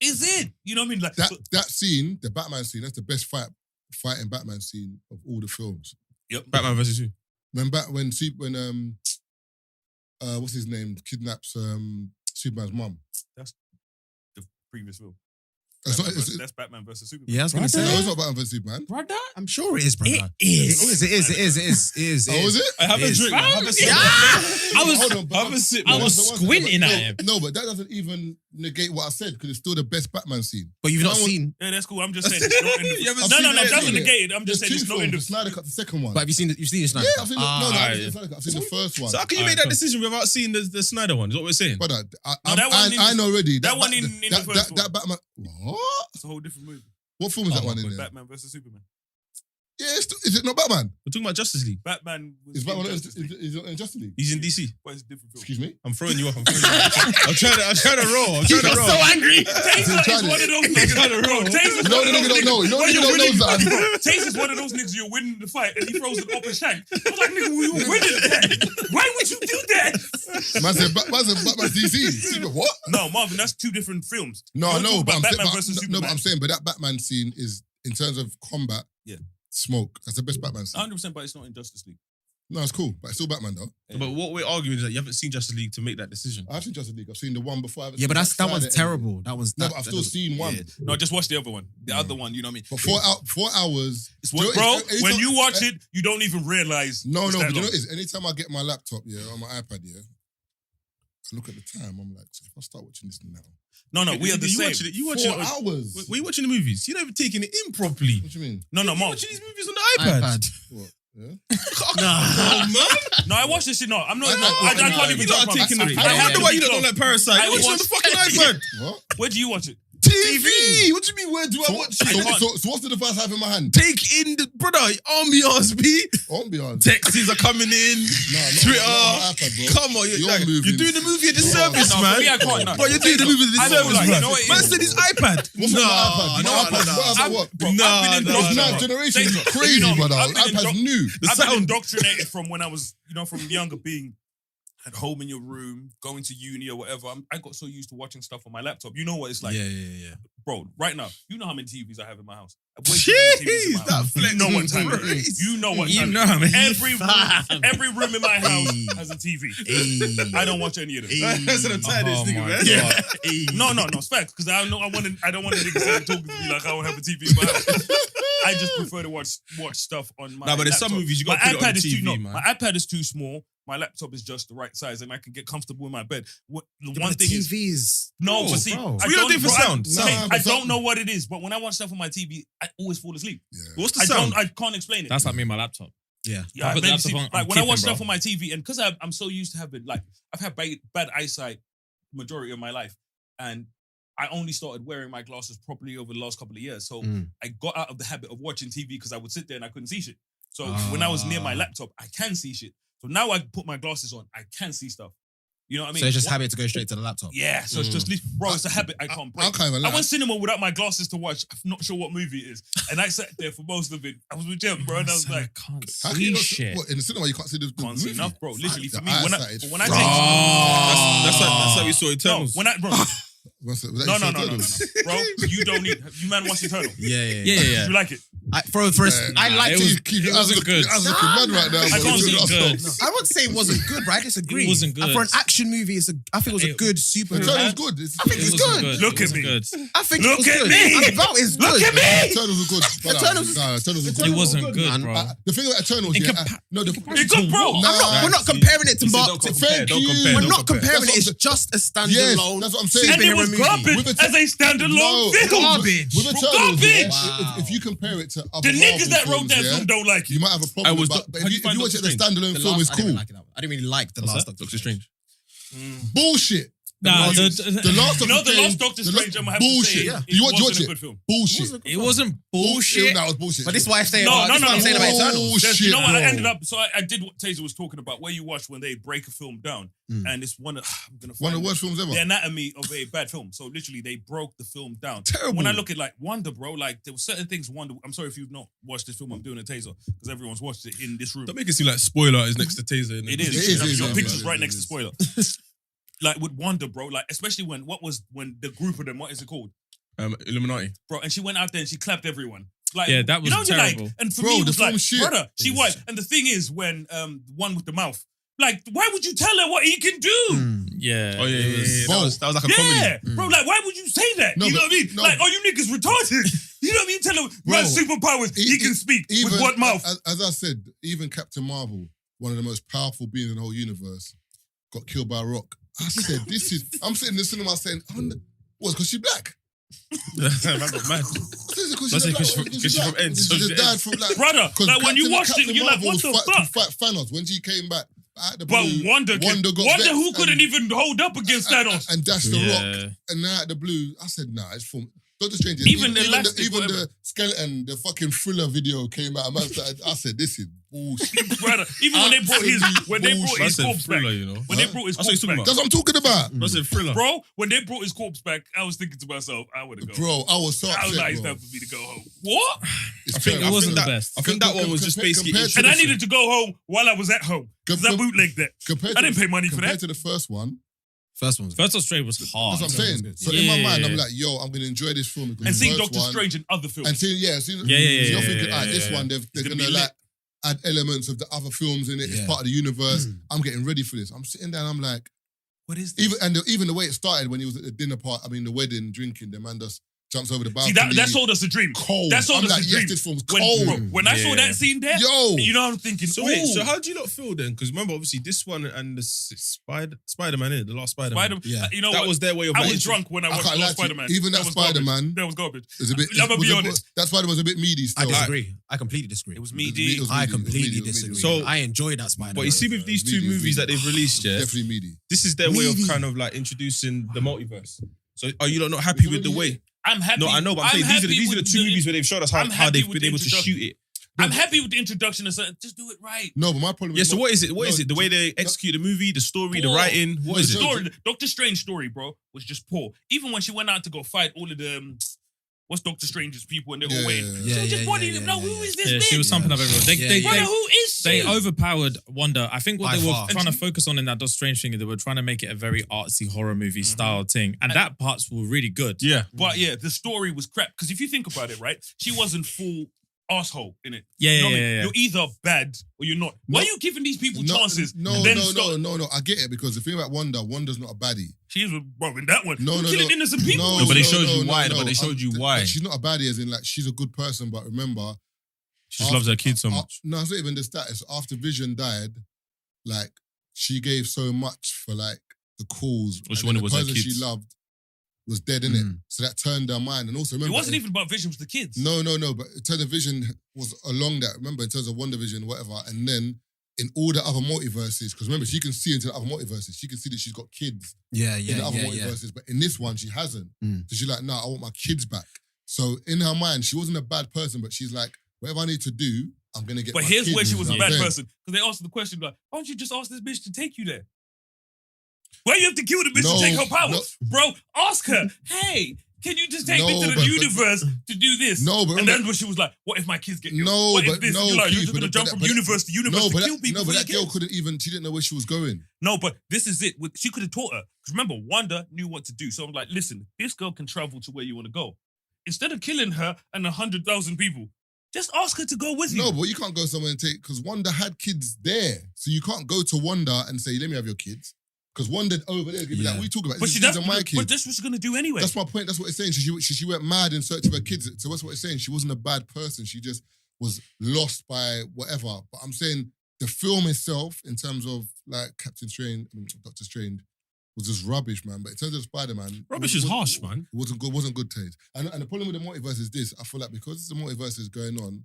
is it. You know what I mean? Like,
That scene, the Batman scene, that's the best fighting Batman scene of all the films.
yep.
Batman versus who?
When what's his name kidnaps Superman's mum.
The previous film.
That's
Batman versus Superman.
Yeah, I was going to
no,
say.
it's not Batman vs Superman.
Brother?
I'm sure it is, brother.
It
It is.
Oh, is it?
I have a
It is.
drink. I have a sip.
Hold on, but
Have a sip.
I
man.
was squinting at him.
No, but that doesn't even negate what I said because it's still the best Batman scene.
But you've not
Someone-
seen.
Yeah, that's cool. I'm just saying it's not in the
You haven't
I've
No,
seen
no,
it,
that's
yeah.
negated. I'm just
There's
saying it's
two
not in
films.
the
Snyder cut the second one.
But have you seen the Snyder?
Yeah, I've seen it. No, I haven't
Alright.
seen the Snyder cut. I've seen the first one.
So how can you make that decision without seeing the Snyder one? Is what we're saying.
Brother,
No, that one in-
I know already.
that one in the first
that Batman. What?
It's a whole different movie.
What film is that one in
With
there?
Batman versus Superman.
Yeah, is it not Batman?
We're talking about Justice League.
Batman was
Is Batman
in
is
Justice League,
in Justice League?
He's in DC.
but it's a different film.
Excuse me?
I'm throwing you off. I'm trying to roll. I'm trying to roll.
angry.
Taser
trying
is
to-
one of those niggas. Bro, Taser's
You know
one
the
of
nigga
those
don't know. You know
when
the nigga
you're
don't know,
winning-
son.
Taser's one of those niggas you're winning the fight and he throws an up and shank. I was like, nigga, we were winning that. Why would you do that?
Man said Batman's DC. What?
No, Marvin, that's two different films.
No,
You're
no,
talking
but
about Batman versus
no,
Superman.
but I'm saying, but that Batman scene is in terms of combat.
Yeah.
Smoke. That's the best Batman scene.
100%, but it's not in Justice League.
No, it's cool, but it's still Batman though.
But what we're arguing is that you haven't seen Justice League to make that decision.
I've seen Justice League. I've seen the one before. I haven't
Yeah, but
seen
that
Snyder
one's
edit.
terrible. That was.
No,
that-
but I've
that
still
doesn't-
seen one.
Yeah. No, just watch the other one. The other one, you know what I mean?
But 4 hours.
It's what,
Do you know,
bro,
it's
when
not-
you watch it, you don't even realize.
No,
it's
no,
that
but you know
long.
what it is? Anytime I get my laptop, on my iPad, I look at the time, I'm like, so if I start watching this now.
No, we are the
you
same.
watching it? You
4
watching it?
hours.
Were you watching the movies? You're not even taking it in properly.
What do you mean?
No,
You're
Marv.
watching these movies on the iPad.
What? Yeah?
Oh, man.
No, I watched this shit. No, I'm not.
I know,
I
I know.
can't even
You're not
talk about
taking
it.
it.
I
I
have
wonder
to
why
be
you don't
close.
like Parasite.
I
You watch it on the
watched-
fucking iPad.
What?
Where do you watch it?
TV. What do you mean? Where do I watch it?
So what's the device I have in my hand?
Take in the brother ambiance, B.
Ambiance.
Texts are coming in.
No, not
Twitter.
on my iPad, bro.
Come on,
You're
like,
moving.
you're doing the movie a disservice,
No,
man.
for me, I can't. No.
Bro, you're doing the movie a
I know,
disservice,
like, you
man.
know what it
Man
is?
said his iPad.
What's on my iPad? My iPad, what have I what?
Bro,
Nah,
I've been
nah,
This
nah.
indoctrinated.
now generation is
Say-
crazy,
you know,
brother.
I've been
iPad's
indo-
new.
I've been
sound.
indoctrinated from when I was, from younger, being at home in your room, going to uni or whatever. I got so used to watching stuff on my laptop. You know what it's like,
Yeah.
bro. Right now, you know how many TVs I have in my house. I have way too many TVs in my
Jeez, that
house.
flex
You know what
was
time it
crazy.
is. You know what
You
time
know,
it is.
man.
Every room in my house
Hey.
has a TV.
Hey.
I don't watch any of them.
That's what I'm tired of
Oh
this nigga,
my
man.
God.
No, it's facts because I don't want a nigga saying talking to me like I don't have a TV in my house. I just prefer to watch stuff on my.
Nah, but there's some
laptop.
movies you
My
got to put it on
iPad is
TV,
too
man.
My iPad is too small. My laptop is just the right size, and I can get comfortable in my bed. The one
The
thing is,
TV is.
no,
Bro,
but see,
bro.
I
We don't do it for
bro,
sound.
I don't know what it is, but when I watch stuff on my TV, I always fall asleep.
Yeah.
What's the sound?
I can't explain it.
That's like me and my laptop.
Yeah.
Yeah,
I put the
maybe
laptop
see,
on,
like
I'm
when I watch
keeping,
stuff
bro.
on my TV, and because I'm so used to having I've had bad eyesight majority of my life, and I only started wearing my glasses properly over the last couple of years. So I got out of the habit of watching TV because I would sit there and I couldn't see shit. So when I was near my laptop, I can see shit. So now I put my glasses on, I can see stuff. You know what I mean?
So it's just habit to go straight to the laptop.
Yeah, so it's just, bro, it's a habit I can't break.
I can't even
I
lie.
went cinema without my glasses to watch. I'm not sure what movie it is. And I sat there for most of it. I was with Jem, bro, and I was
So
like,
I can't
How can you
see
not-
shit.
What, in the cinema, you can't see the
can't see
movie?
enough, bro. Literally,
The
for me, when
eyesight is
I
fried.
take...
That's how we saw
No,
Eternals.
when I... Bro,
Was that
no.
you saw Turtles?
Bro, you don't need... You man watch Eternal.
Yeah.
Yeah.
You like it?
I liked
Keith,
it.
Keith,
It wasn't good.
I was looking mad right now.
I
but
can't
it's
see
not
good.
stop.
I wouldn't say it wasn't good, but I disagree.
It wasn't good.
For an action movie, I think it was a good superhero.
Eternal's good.
I think it's good.
Look at me.
I think
Look
it was
at
good.
me.
I felt it's good.
Look at me.
Eternals were good. But,
Eternals-
Eternals were
It
good.
wasn't
good,
good,
man.
bro.
The thing about Eternals,
In
yeah, no, the
It's good, bro.
We're not comparing it to Mark.
Thank you.
We're not comparing it.
That's
It's just a
Yes,
standalone.
that's what I'm saying.
And it was
superhero movie.
garbage
With a-
as a standalone
No,
film.
Garbage.
With Eternals, yeah,
Garbage.
if you compare it to other
The niggas
Marvel
that wrote
films,
that
yeah,
film don't like
you
it.
might have a problem.
was
But
how do you
if
find
you watch it,
Doctor
the standalone
The
film
last-
is
I didn't
cool.
like that one. I didn't really like the
What's
last
that?
Doctor
Doctor Strange.
Bullshit.
Nah,
The last
You know, the
Strange-
last Doctor
the
Strange, I'm gonna have to
bullshit.
say,
Yeah.
it
You watch
wasn't a
it.
good film.
Bullshit.
it wasn't bullshit.
That was bullshit.
But this is why I say
No,
this is what I'm saying about Eternals.
Bullshit,
You know what? I
bro.
ended up. So I did what Tazer was talking about, where you watch when they break a film down, and it's one of I'm gonna
One of
find
the worst films ever.
the anatomy of a bad film. So literally, they broke the film down.
Terrible.
When I look at like Wonder, bro, like there were certain things. Wonder. I'm sorry if you've not watched this film. I'm doing a Tazer because everyone's watched it in this room.
Don't make it seem like spoiler is next to Taser.
It is.
It is,
Your
yeah,
picture's
yeah,
right
it
next to
is.
spoiler. Like with Wonder, bro. Like especially when the group of them. What is it called?
Illuminati.
Bro, and she went out there and she clapped everyone. Like,
Yeah, that was
you're
terrible.
Like, and for
Bro,
me, it
the
was
film
like,
shit.
brother, she was. And the thing is, when one with the mouth, like, why would you tell her what he can do?
Yeah.
Oh yeah,
it was-
that was like a
Yeah,
comedy.
bro, like, why would you say that?
No,
you know
but-
what I mean?
no.
Like, oh, you niggas retarded. You know what I mean? Tell him,
Bro,
man's superpowers, he can speak. With what mouth?
As I said, even Captain Marvel, one of the most powerful beings in the whole universe, got killed by a rock. I said, I'm sitting in the cinema saying, what, because she's black?
Man got mad.
Because
she's from Eds, so
She
she's
just died
Eds.
from like...
Brother, like, when you watched it, you're like, what the fuck?
Fight Thanos, when she came back, out the
But
blue,
Wonder
got vexed
who couldn't even hold up against Thanos.
and dashed the
Yeah.
rock. And now out the blue, I said, nah, it's from... Doctor Strange,
Even the elastic,
even
whatever.
the skeleton, the fucking Thriller video came out. I said, this is bullshit.
Brother, even when they brought his
Absolute
corpse back.
Thriller, you know.
When they brought his
That's what
corpse
he's talking
back.
about.
That's what I'm talking about.
That's a thriller.
Bro, when they brought his corpse back, I was thinking to myself, I would have gone.
Bro, I was so
I was
upset,
like, it's
bro.
time for me to go home. What?
It's
I think
terrible.
it wasn't the
that,
best.
I think that one was just basically
compared to
And I
the-
needed to go home while I was at home. Because I bootlegged that.
compared
I
to
didn't
the-
pay money for
compared
that.
to the first one.
First one's
First Australia was hard.
That's what I'm saying. So in my mind, I'm like, yo, I'm gonna enjoy this film. because
And
the
seeing
first
Doctor
one-
Strange in other films.
And seeing,
Yeah.
so you're thinking, alright, this
yeah.
one, they're
gonna
gonna
be
like add elements of the other films in it. It's
Yeah.
part of the universe. I'm getting ready for this. I'm sitting down. I'm like,
What is this?
even the way it started when he was at the dinner part. I mean, the wedding, drinking. The man just jumps over the
See,
balcony.
that sold us a dream.
cold.
That sold
I'm
us
like,
a dream.
yes, this film's
When,
cold.
bro, when I saw
Yeah.
that scene there,
Yo,
you know, I'm thinking,
So wait, so
ooh,
how do you not feel then? Because remember, obviously, this one and the Spider-Man, innit? The last Spider-Man.
Spider.
Yeah.
You know
That
what?
was their way of
I
like,
was drunk when I
I
watched
can't
the
lie
last
to you.
Spider-Man.
Even that
was garbage.
Spider-Man
That was garbage.
It's a bit.
I'm gonna be
was a-
honest.
That Spider was a bit meaty
I
still.
disagree. I completely disagree.
It was
It
meaty.
was
I
meaty, it was
completely
meaty, it was
disagree.
meaty.
So-
I enjoyed that Spider-Man.
But you see, with these two
Really,
movies that
really.
they've released, yeah,
Definitely meaty.
this is their way of
Really?
kind of like introducing the multiverse. So are you not happy with the way?
I'm happy.
No, I know, but I'm saying these are the two movies where they've showed us how
I'm happy
they've
with
been
the
able to
introduction.
shoot it.
I'm happy with the introduction of something. Just do it right.
No, but my problem.
Yeah,
is
so what is it? What
no,
is it? The way they execute the movie, the story, the
Poor.
writing? What
No,
is
so-
it?
Story, Doctor Strange story, bro, was just poor. Even when she went out to go fight all of the what's Doctor Strange's people and they're all waiting.
Yeah,
so
yeah,
just
yeah,
body
yeah,
them. No,
yeah,
who
yeah.
is this?
Yeah, she
bitch?
was sumping up everyone.
Yeah,
Brother,
yeah.
who is she?
They overpowered Wanda. I think what
By
they were
far.
trying to focus on in that Doctor Strange thing is they were trying to make it a very artsy horror movie style thing. And that parts were really good.
Yeah.
But yeah, the story was crap. Because if you think about it, right, she wasn't full asshole in it.
Yeah,
You know
yeah,
what I mean?
yeah, yeah.
You're either bad or you're not. Why
No.
are you giving these people
No,
chances?
No,
and then
no,
start-
no. I get it because the thing about Wanda's not a baddie.
She is, bro, in that one.
No,
You're
no,
killing
no.
innocent people.
No, but they showed you why, but they showed you why.
She's not a baddie, as in like she's a good person. But remember,
She just loves her kids so much.
No, it's not even the status. After Vision died, like she gave so much for like the cause.
What she
and
wanted
the
was her
person
kids.
she loved was dead in it. So that turned her mind. And also
It
remember,
wasn't even about Vision, it was the kids.
No. But in terms of Vision was along that. Remember, in terms of WandaVision, whatever, and then in all the other multiverses, because remember, she can see into the other multiverses. She can see that she's got kids
Yeah,
in
yeah,
the other
yeah, yeah.
multiverses, but in this one, she hasn't.
Mm.
So she's like, nah, I want my kids back. So in her mind, she wasn't a bad person, but she's like, whatever I need to do, I'm gonna get.
But
my
here's
kids,
where she was
you
a
know what
bad
I'm saying?
person. Because they asked the question, like, why don't you just ask this bitch to take you there? Why you have to kill the bitch
No,
to take her power?
no.
Bro, ask her, hey, can you just take me
No,
to the
but-
universe to do this?
No, but
and
remember-
then when she was like, what if my kids get killed?
No,
what if
but
this?
no,
You're like, you're
Keith,
just going to
but
jump
that-
from
but that-
universe to universe
No,
to
but
kill people
but
for
that
your
girl
kids.
couldn't even. She didn't know where she was going.
No, but this is it. She could have taught her. Because remember, Wanda knew what to do. So I'm like, listen, this girl can travel to where you want to go. Instead of killing her and 100,000 people, Just ask her to go with you.
No, but you can't go somewhere and take, because Wanda had kids there. So you can't go to Wanda and say, let me have your kids. Because Wanda over there, be like, what are you talking about?
But
These are my kids.
But that's what she's going to do anyway.
That's my point. That's what it's saying. She went mad in search of her kids. So that's what it's saying. She wasn't a bad person. She just was lost by whatever. But I'm saying the film itself, in terms of like Doctor Strange, was just rubbish, man. But in terms of Spider-Man,
Rubbish is harsh, man.
It wasn't good. Wasn't good taste. And the problem with the multiverse is this: I feel like because the multiverse is going on,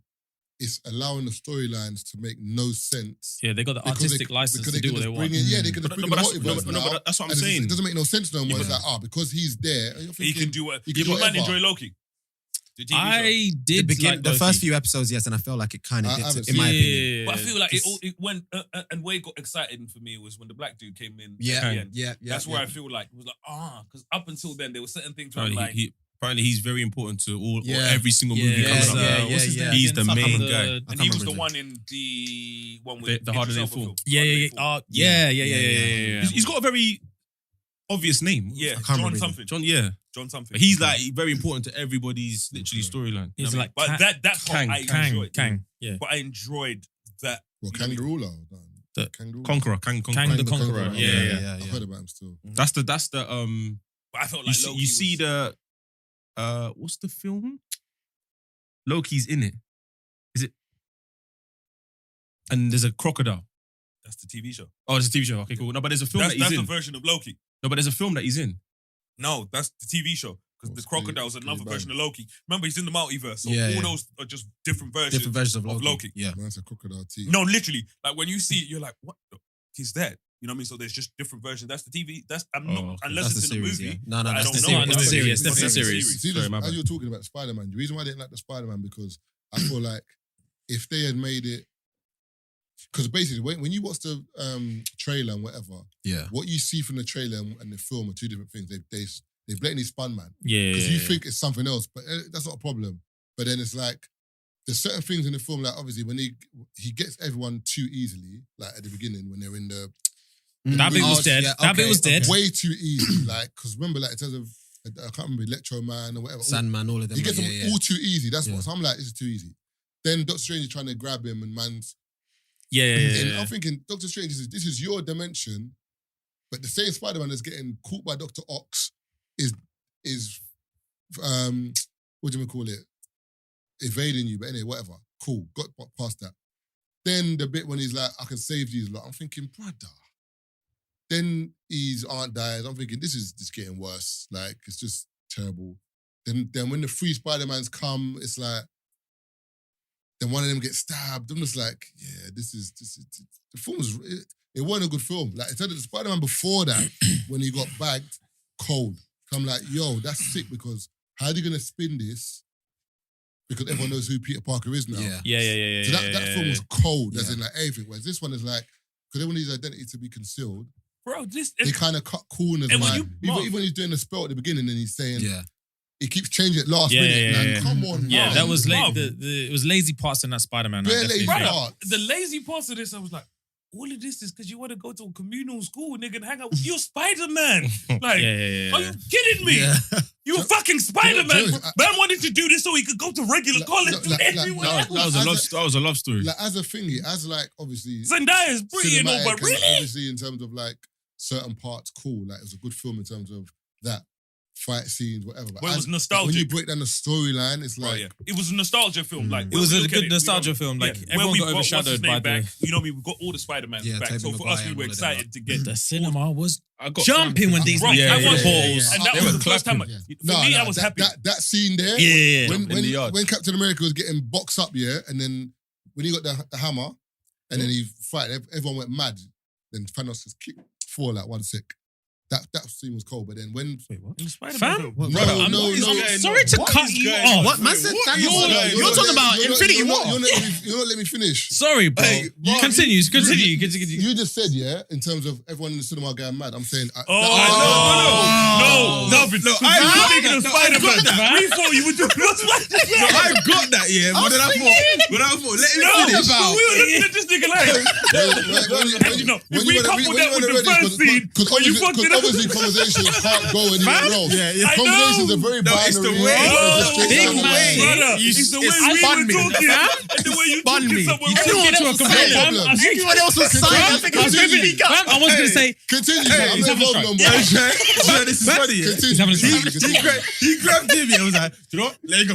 it's allowing the storylines to make no sense.
Yeah, they got the artistic license to do what they want.
They could just bring the multiverse now.
But that's what I'm
And
saying.
It doesn't make no sense no more. It's like, because he's there,
he can do what.
he can do
man,
whatever.
enjoy Loki. The TV show.
I did like
the
Loki.
first few episodes, yes, and I felt like it kind of
I
dipped
haven't
in my
seen
opinion.
But I feel like it went, and where it got exciting for me was when the black dude came in.
Yeah,
at the end.
yeah.
That's where I feel like it was like, because up until then there were certain things where I'm
Apparently,
like,
apparently he's very important to all
Yeah.
every single movie
Yeah,
coming
yeah,
up.
what's his name
He's
again?
the
Something
main
of
guy.
and
can't
he was
remember
the
his
one in the one with
The Harder They
Idris Elba
Fall.
film.
Yeah.
He's got a very obvious name.
Yeah,
I can't
John
remember
something.
John
something.
But he's like very important to everybody's literally storyline. You know
He's
what I mean?
like
But that part I enjoyed.
Kang. Yeah.
But I enjoyed that.
Well, Kangaroo.
The
Kangaroo.
Conqueror.
Kang the Conqueror. Yeah.
I've heard about him still.
That's the
But I felt like Loki
you see
was,
the what's the film? Loki's in it. Is it? And there's a crocodile.
that's the TV show.
Oh, it's a TV show. Okay, cool. No, but there's a film
That's
that he's
the
in.
version of Loki.
No, but there's a film that he's in.
No, that's the TV show. Because
Oh,
the
it's
crocodile's
pretty
another
bad.
version of Loki. Remember, he's in the multiverse. So
Yeah,
all
yeah.
those are just different versions.
Different versions of Loki.
Loki.
Yeah.
Man, that's a crocodile teeth.
No, literally. Like when you see it, you're like, what? He's dead. You know what I mean? So there's just different versions. That's the TV. I'm not,
okay.
unless
That's
it's
the
in the
series,
movie.
yeah. No,
I
that's
don't
the
know.
series.
It's a series,
It's
definitely a series.
See,
Sorry, my
as
bad.
you were talking about Spider-Man, the reason why I didn't like the Spider-Man because I feel like if they had made it, because basically when you watch the trailer and whatever,
Yeah.
what you see from the trailer and the film are two different things. They blatantly spun, man.
Yeah.
Because you think it's something else, but that's not a problem. But then it's like, there's certain things in the film, like obviously when he gets everyone too easily, like at the beginning when they're in the
That bit was dead. That bit was dead.
way too easy. Like, because remember, like in terms of I can't remember Electro Man or whatever.
Sandman, all of them.
He gets them
yeah.
all too easy. That's
Yeah.
what. So I'm like, this is too easy. Then Doctor Strange is trying to grab him, and man's.
Yeah.
And I'm thinking, Doctor Strange, this is your dimension, but the same Spider-Man that's getting caught by Dr. Ox is what do you call it? Evading you. But anyway, whatever. Cool. Got past that. Then the bit when he's like, I can save these lot. I'm thinking, brother. Then his aunt dies. I'm thinking, this is just getting worse. Like, it's just terrible. Then when the three Spider-Mans come, it's like, then one of them gets stabbed. I'm just like, yeah, this is the film was, it wasn't a good film. Like, instead of the Spider-Man before that, when he got bagged, cold. So I'm like, yo, that's sick because how are you going to spin this? Because everyone knows who Peter Parker is now.
Yeah.
So that film was cold, as
Yeah.
in like everything. Whereas this one is like, because everyone needs identity to be concealed,
Bro, this
they kind of cut corners.
And when
Man.
you-
Even when he's doing the spell at the beginning and he's saying,
Yeah.
he keeps changing it last
Yeah,
minute.
yeah,
Like,
yeah.
come on,
Yeah,
man.
that was
Marv.
it was lazy parts in that Spider-Man.
Bare lazy
Brother,
parts.
the lazy parts of this, I was like, all of this is because you want to go to a communal school, nigga, and hang out with your Spider-Man. Like,
Yeah.
are you kidding me?
Yeah.
You a fucking Spider-Man.
Do you know-
Man wanted to do this so he could go to regular college
like-
everywhere.
like-
That was a love story.
Like, as a thingy, as like, obviously,
Zendaya is pretty and all,
cinematic
but
and
really?
obviously in terms of like certain parts, cool. Like, it was a good film in terms of that. Fight scenes, whatever. But
Well, it was
when
nostalgic.
you break down the storyline, it's
Right,
like,
yeah. It was a nostalgia film. Like,
It
when
was
we
a
look at
good
it,
nostalgia
we know-
film. Like,
yeah,
everyone
when
got
we got what's his
overshadowed
name
by
back,
the.
you know what I mean? We got all the Spider-Mans
Yeah,
back.
Tobey
So for us,
Maguire
we
and
were
all of them.
excited to get
The cinema was jumping when these
Bro,
niggas
I
hit
was-
the balls.
And that
They
was
were
the first time.
clapping.
For me, I was happy.
That scene there,
Yeah.
when
in the yard.
when Captain America was getting boxed up, yeah, and then when he got the hammer, and then he fight, everyone went mad. Then Thanos just kicked four like 1 sec. That scene was cold, but then when
In Spider-Man
Fam?
film.
no,
Brother, I'm
no,
not-
no,
I'm
sorry to
What
cut
is
you
going
off.
on?
What? Man said
What
Thanos-
is going on?
You're talking about Infinity War.
You're not letting me finish.
Sorry, bro.
Hey, Marv,
Continue.
You just said, yeah, in terms of everyone in the cinema going mad. I'm saying,
Oh, no, Marvin.
No,
I was thinking of Spider-Man. We thought you would do
No, I got that, yeah. But then I thought, let him finish.
we were looking at this nigga like, if we couple that with the first scene, when you fucked it up.
Obviously conversations can't go anywhere else.
Yeah.
Conversations are very binary.
it's the way.
Big man.
It's the way we were talking and the way you talking somewhere.
You took it to a complete
problem.
Everyone else was silent.
I was going to say,
Continue. I'm
he's
not
having a
involved no
stroke.
more.
So this is funny. Yeah.
Continue.
having a stroke.
He grabbed him. I was like, you know what? Let it go.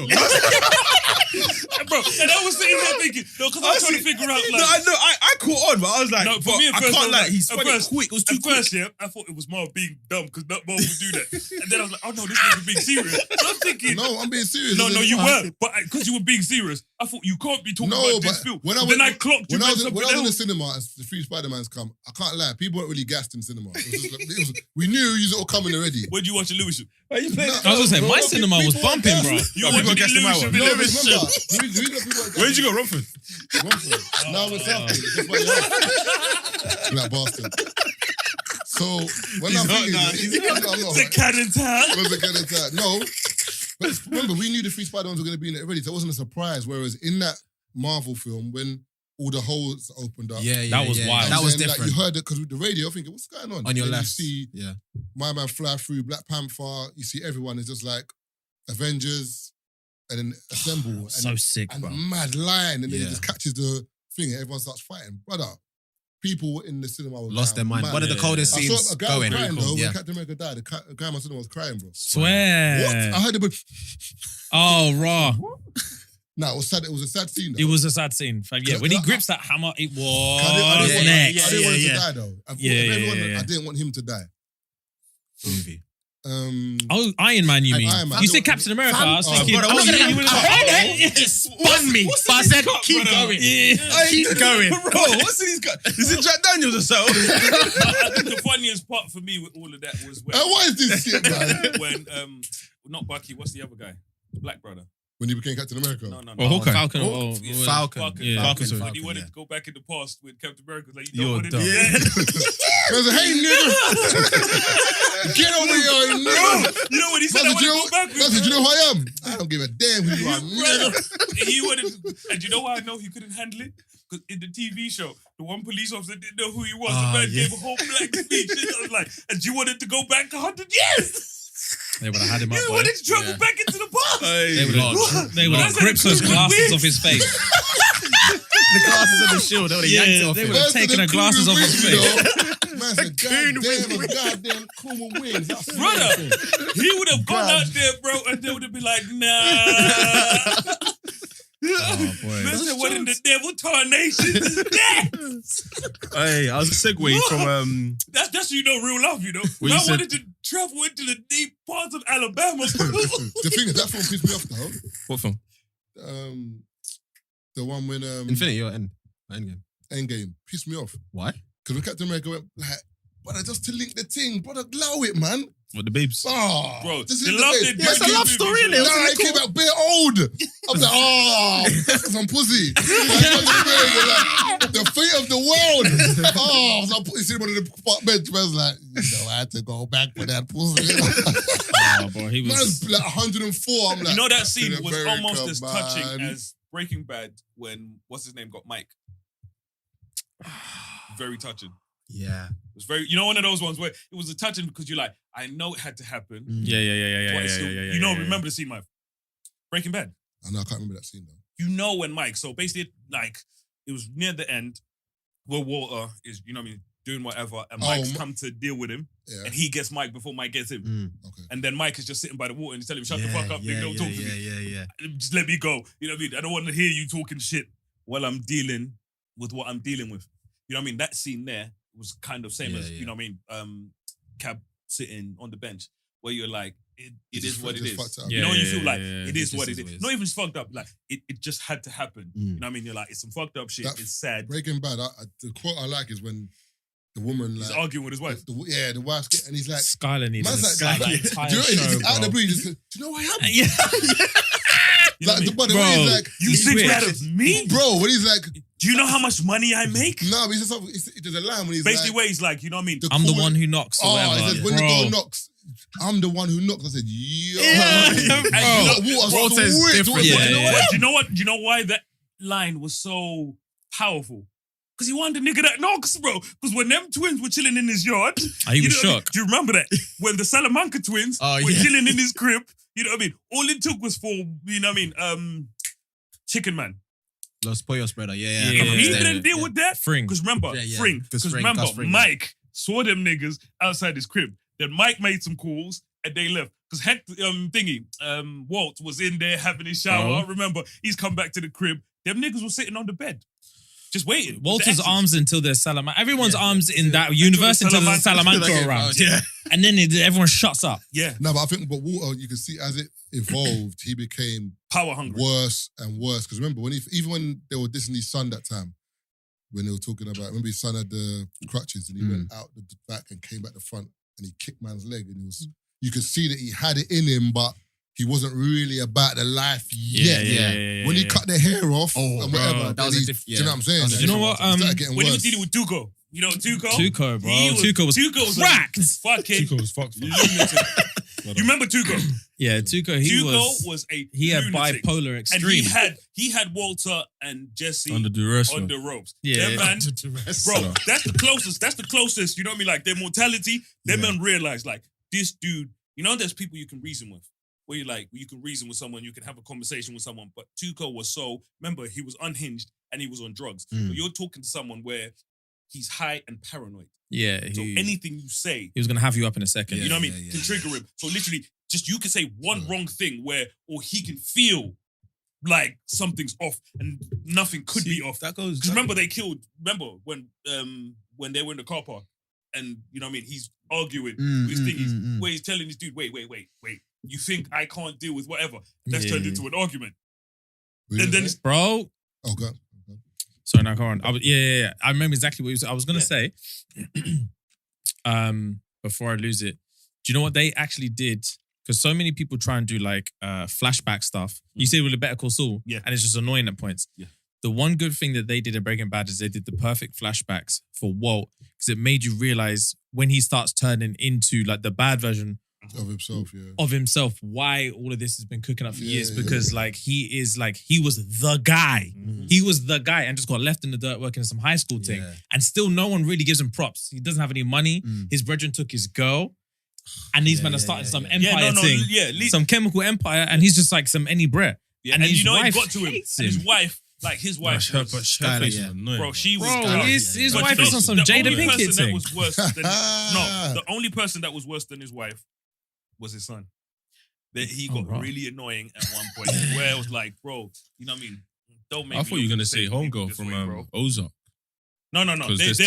Bro, and I was sitting there thinking, no, because I was trying to figure out, like,
No, I know. I caught on, but I was like,
no, for me at
I
first,
can't lie. He
at
spun it
first-
quick. It was too
at
quick.
first, I thought it was Marv being dumb because not Marv would do that. And then I was like, oh no, this nigga being serious. So I'm thinking,
No, I'm being serious.
no, you weren't. But because you were being serious, I thought you can't be talking about this film. Then I clocked you
when I
meant
was
something
in the
else.
cinema and the three Spider-Mans come, I can't lie, people weren't really gassed in cinema. We knew you were all coming already.
Where'd you watch it, Lewisham?
Why you playing?
I was going to say, my cinema was bumping, bro.
You
No,
watched
people
it
guessed
in
him out.
Lewisham.
No,
in
remember,
Lewisham.
Where did you go, Romford?
Now we're Southgate. That's why you're that bastard. So when I'm thinking,
The cannon town.
No, but remember we knew the three Spider-Mans were going to be in it already, so it wasn't a surprise. Whereas in that Marvel film, when all the holes opened up,
That was wild.
That was
then,
different.
like, you heard it because with the radio, I think, what's going on?
On your
Then
left.
you see
Yeah.
my man fly through, Black Panther. You see everyone is just like Avengers, and then assemble and,
So sick,
and
bro.
mad line, and then he
Yeah.
just catches the thing, and everyone starts fighting. Brother, people in the cinema were
Lost their mind.
mad.
One of the coldest
I
scenes
saw a guy
going.
crying though
Yeah.
when Captain America died. The guy in my cinema was crying, bro.
Swear.
What? I heard it.
Oh, raw.
Nah, it was sad. It was a sad scene. Though.
It was a sad scene, fam. Yeah, when he grips that hammer, it was
I didn't
next.
want him to die though. I
Yeah.
didn't want him to die.
Movie.
Oh, Iron Man, you mean?
Iron Man.
You said Captain America. I was thinking,
brother, I'm not gonna-
you would've-
It spun me, but I said, keep going.
Yeah.
Keep going.
Bro, what's in these guys? Is it Jack Daniels or so?
I think the funniest part for me with all of that was when,
What is this shit, man?
when not Bucky, what's the other guy? The black brother.
When he became Captain America.
No.
Oh, Hawkeye.
Falcon.
Yeah,
Falcon.
Yeah.
Falcon.
Falcon,
When he wanted to go back in the past with Captain America, like, you
You're
don't want to do
dumb.
that.
I was like, hey, nigga. Get over here, nigga.
You know what he said? I want to go back with
I said, you know who I am? I don't give a damn who you are, nigga.
And he wanted to, and you know why I know he couldn't handle it? Because in the TV show, the one police officer didn't know who he was. The man gave a whole black speech. And I was like, and you wanted to go back 100 years?
They would have had him up,
You
boy.
wanted to travel back into the past?
They would have
That's
gripped those
like
glasses
wigs.
off his face.
The glasses and the shield, they would have yanked it off
they
him.
would have taken the glasses off his face.
Man said, goddamn cool wings. That's
Brother,
amazing.
he would have gone out there, bro, and they would have been like, nah.
Oh, boy.
Man said, what in the devil tarnation is that?
Hey, I was a segue from
That's you know real love, you know.
Well,
I
you said-
wanted to travel into the deep parts of Alabama.
The thing is, that film pissed me off though.
what film?
The one when
Infinity or Endgame.
Endgame pissed me off.
Why?
Because when Captain America went like, brother, just to link the thing, brother, allow it, man.
What, the babes?
Oh,
Bro,
just
the
link
love
bit.
that
Yeah, it's a love story, innit?
Nah, he came out bare old. I was like, oh, some pussy. Like, the fate of the world. Oh, so I put this in one of the bench. I was like, you know, I had to go back for that pussy.
Oh, boy, he
Man's
was.
like 104. I'm like,
You know that scene
Captain
was
America,
almost as touching
man.
as Breaking Bad when what's his name got Mike. Very touching.
Yeah.
It was very, you know, one of those ones where it was a touching because you're like, I know it had to happen.
Yeah.
but it's still- you know, remember the scene, Mike? Breaking Bad.
I know, I can't remember that scene though.
You know when Mike, so basically, like, it was near the end where Walter is, you know what I mean, doing whatever, and Mike's come to deal with him,
Yeah.
and he gets Mike before Mike gets him.
Okay.
And then Mike is just sitting by the water and he's telling him, shut the fuck up, nigga, don't talk to me.
Yeah.
Just let me go. You know what I mean? I don't want to hear you talking shit while I'm dealing with what I'm dealing with. You know what I mean? That scene there was kind of same as, you know what I mean, Cab sitting on the bench where you're like, it is what it is. You know, when you feel like it is what it is. Not even fucked up. Like, it just had to happen. You know what I mean? You're like, it's some fucked up shit. It's sad.
Breaking Bad, the quote I like is when the woman
He's
like
arguing with his wife.
the wife's and he's like,
Skylar needs
man's
to
like,
that
do
entire
you know,
show,
he's out of the
bro.
blue. He just, do you know who I am?
Yeah.
You know
Like
what I
the
mean?
way he's like,
You
he's
think
rich.
that of me?
bro, when he's like,
Do you know how much money I make?
no, but there's a line when he's
Basically,
like,
where he's like, you know what I mean?
I'm the
cool-
one who knocks or
oh,
whatever.
he says, when the
Bro.
girl knocks, I'm the one who knocked. I said, yo.
Walter's different.
Do you know what? Do you know why that line was so powerful? Because he wanted the nigga that knocks, bro. Because when them twins were chilling in his yard,
He was
know what I mean?
shocked.
Do you remember that? When the Salamanca twins were chilling in his crib, you know what I mean? All it took was for, you know what I mean, Chicken Man.
Los Pollos brother. Yeah.
He didn't deal with that.
Fring.
Because remember,
Yeah.
Because
Fring,
remember,
Gus Fring.
Mike saw them niggas outside his crib. Then Mike made some calls and they left. Because Walt was in there having his shower. Remember, he's come back to the crib. Them niggas were sitting on the bed. Just waiting.
Walter's arms until there's Salamanca. Everyone's arms in that universe until there's a Salamanca around. And then everyone shuts up.
Yeah.
No, but I think, Walter, you can see as it evolved, he became
Power hungry.
worse and worse. Because remember, even when they were dissing his son that time, when they were talking about, remember his son had the crutches and he went out the back and came back the front and he kicked man's leg and you could see that he had it in him, but he wasn't really about the life yet.
Yeah.
When he cut their hair off and
bro,
whatever,
that was
do
a
you
diff-
know what I'm saying?
You know what?
It started getting
When he
worse.
was dealing with Tuco. You know Tuco?
Tuco, bro.
Tuco was
cracked.
Fucking
Tuco was fucked.
lunatic. You remember Tuco?
Yeah, Tuco,
Tuco was a
he had
lunatic.
bipolar
And
extreme.
he had Walter and Jesse
Under duress.
on the ropes.
Yeah.
Them man, bro, that's the closest, you know what I mean? Like their mortality, them man realized like this dude, you know, there's people you can reason with. Where you can reason with someone, you can have a conversation with someone. But Tuco was remember, he was unhinged and he was on drugs. So you're talking to someone where he's high and paranoid.
Yeah,
So anything you say,
he was gonna have you up in a second.
you know what I mean, can trigger him. So literally, just you can say one wrong thing or he can feel like something's off and nothing could be off.
That goes.
Because remember when they were in the car park and you know what I mean, he's arguing with his thingies where he's telling this dude, wait. You think I can't deal with whatever? That's turned into an argument.
Really?
And then it's,
Bro.
Oh, God.
Sorry, no, go on. I remember exactly what I was gonna say. Before I lose it. Do you know what they actually did? Because so many people try and do like flashback stuff. You see it with the Better Call Saul, and it's just annoying at points. Yeah. The one good thing that they did in Breaking Bad is they did the perfect flashbacks for Walt because it made you realize when he starts turning into like the bad version
of himself,
why all of this has been cooking up for years. Because like he was the guy. He was the guy and just got left in the dirt working in some high school thing. And still no one really gives him props. He doesn't have any money. His brethren took his girl. And these men are starting some empire thing. Some chemical empire. And he's just like some any bre.
Yeah, and you know it got to him. And his wife, like his wife bro, she was
his wife is on some Jada Pinkett thing.
The only person that was worse than his wife was his son. That he got really annoying at one point where it was like, bro, you know what I mean? Don't make
I thought you were gonna say Homegirl from Ozark.
No. They're not. Them kids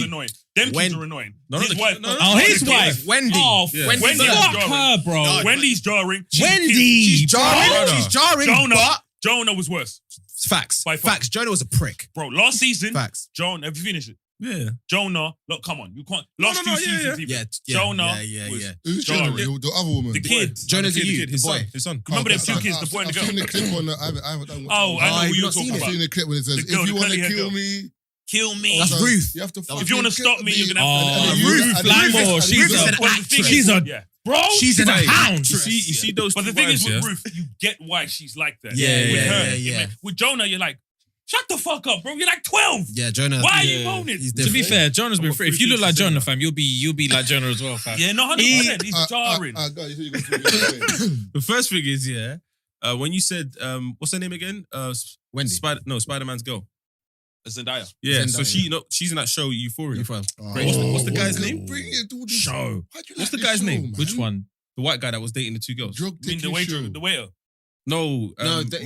annoying. Them kids are annoying. His wife.
His wife.
Wendy.
Oh,
Wendy's
fuck
jarring.
her, bro.
Wendy's jarring.
She's jarring.
Jonah was worse.
Facts. Jonah was a prick.
Bro, last season,
Facts.
Jonah, have you finished it?
Yeah.
Jonah, look, come on. You can't. Last two seasons, even. Jonah was
Who's Jonah? The other woman.
the kid.
Jonah's a youth,
His
boy.
son.
Remember them two kids, the boy and the
I've seen the
girl?
clip on the, I haven't done
Oh, I know who you're
I've
talking about.
seen the clip when it says,
The girl,
if you
the
want to
curly-haired
kill
girl.
me,
Kill me.
That's Ruth.
you have to
If you want to stop me, you're going to
Oh,
have to.
Ruth Langmore. She's a bro.
She's
a
an
hound.
You see those.
But the thing is with Ruth, you get why she's like that. With her. With Jonah, you're like, shut the fuck up, bro. You're like 12.
Yeah, Jonah.
Why are you moaning?
To be fair, Jonah's been free. If you look like Jonah, fam, you'll be like Jonah as well, fam.
Yeah, no, 100%. He's jarring.
The first thing is, when you said, what's her name again?
Wendy.
Spider-Man's girl.
Zendaya.
Yeah,
Zendaya,
so she's in that show Euphoria.
Oh,
What's the guy's name?
Bring it to the
Show.
What's the guy's name?
Which one?
The white guy that was dating the two girls.
Drug
I mean, the waiter.
No,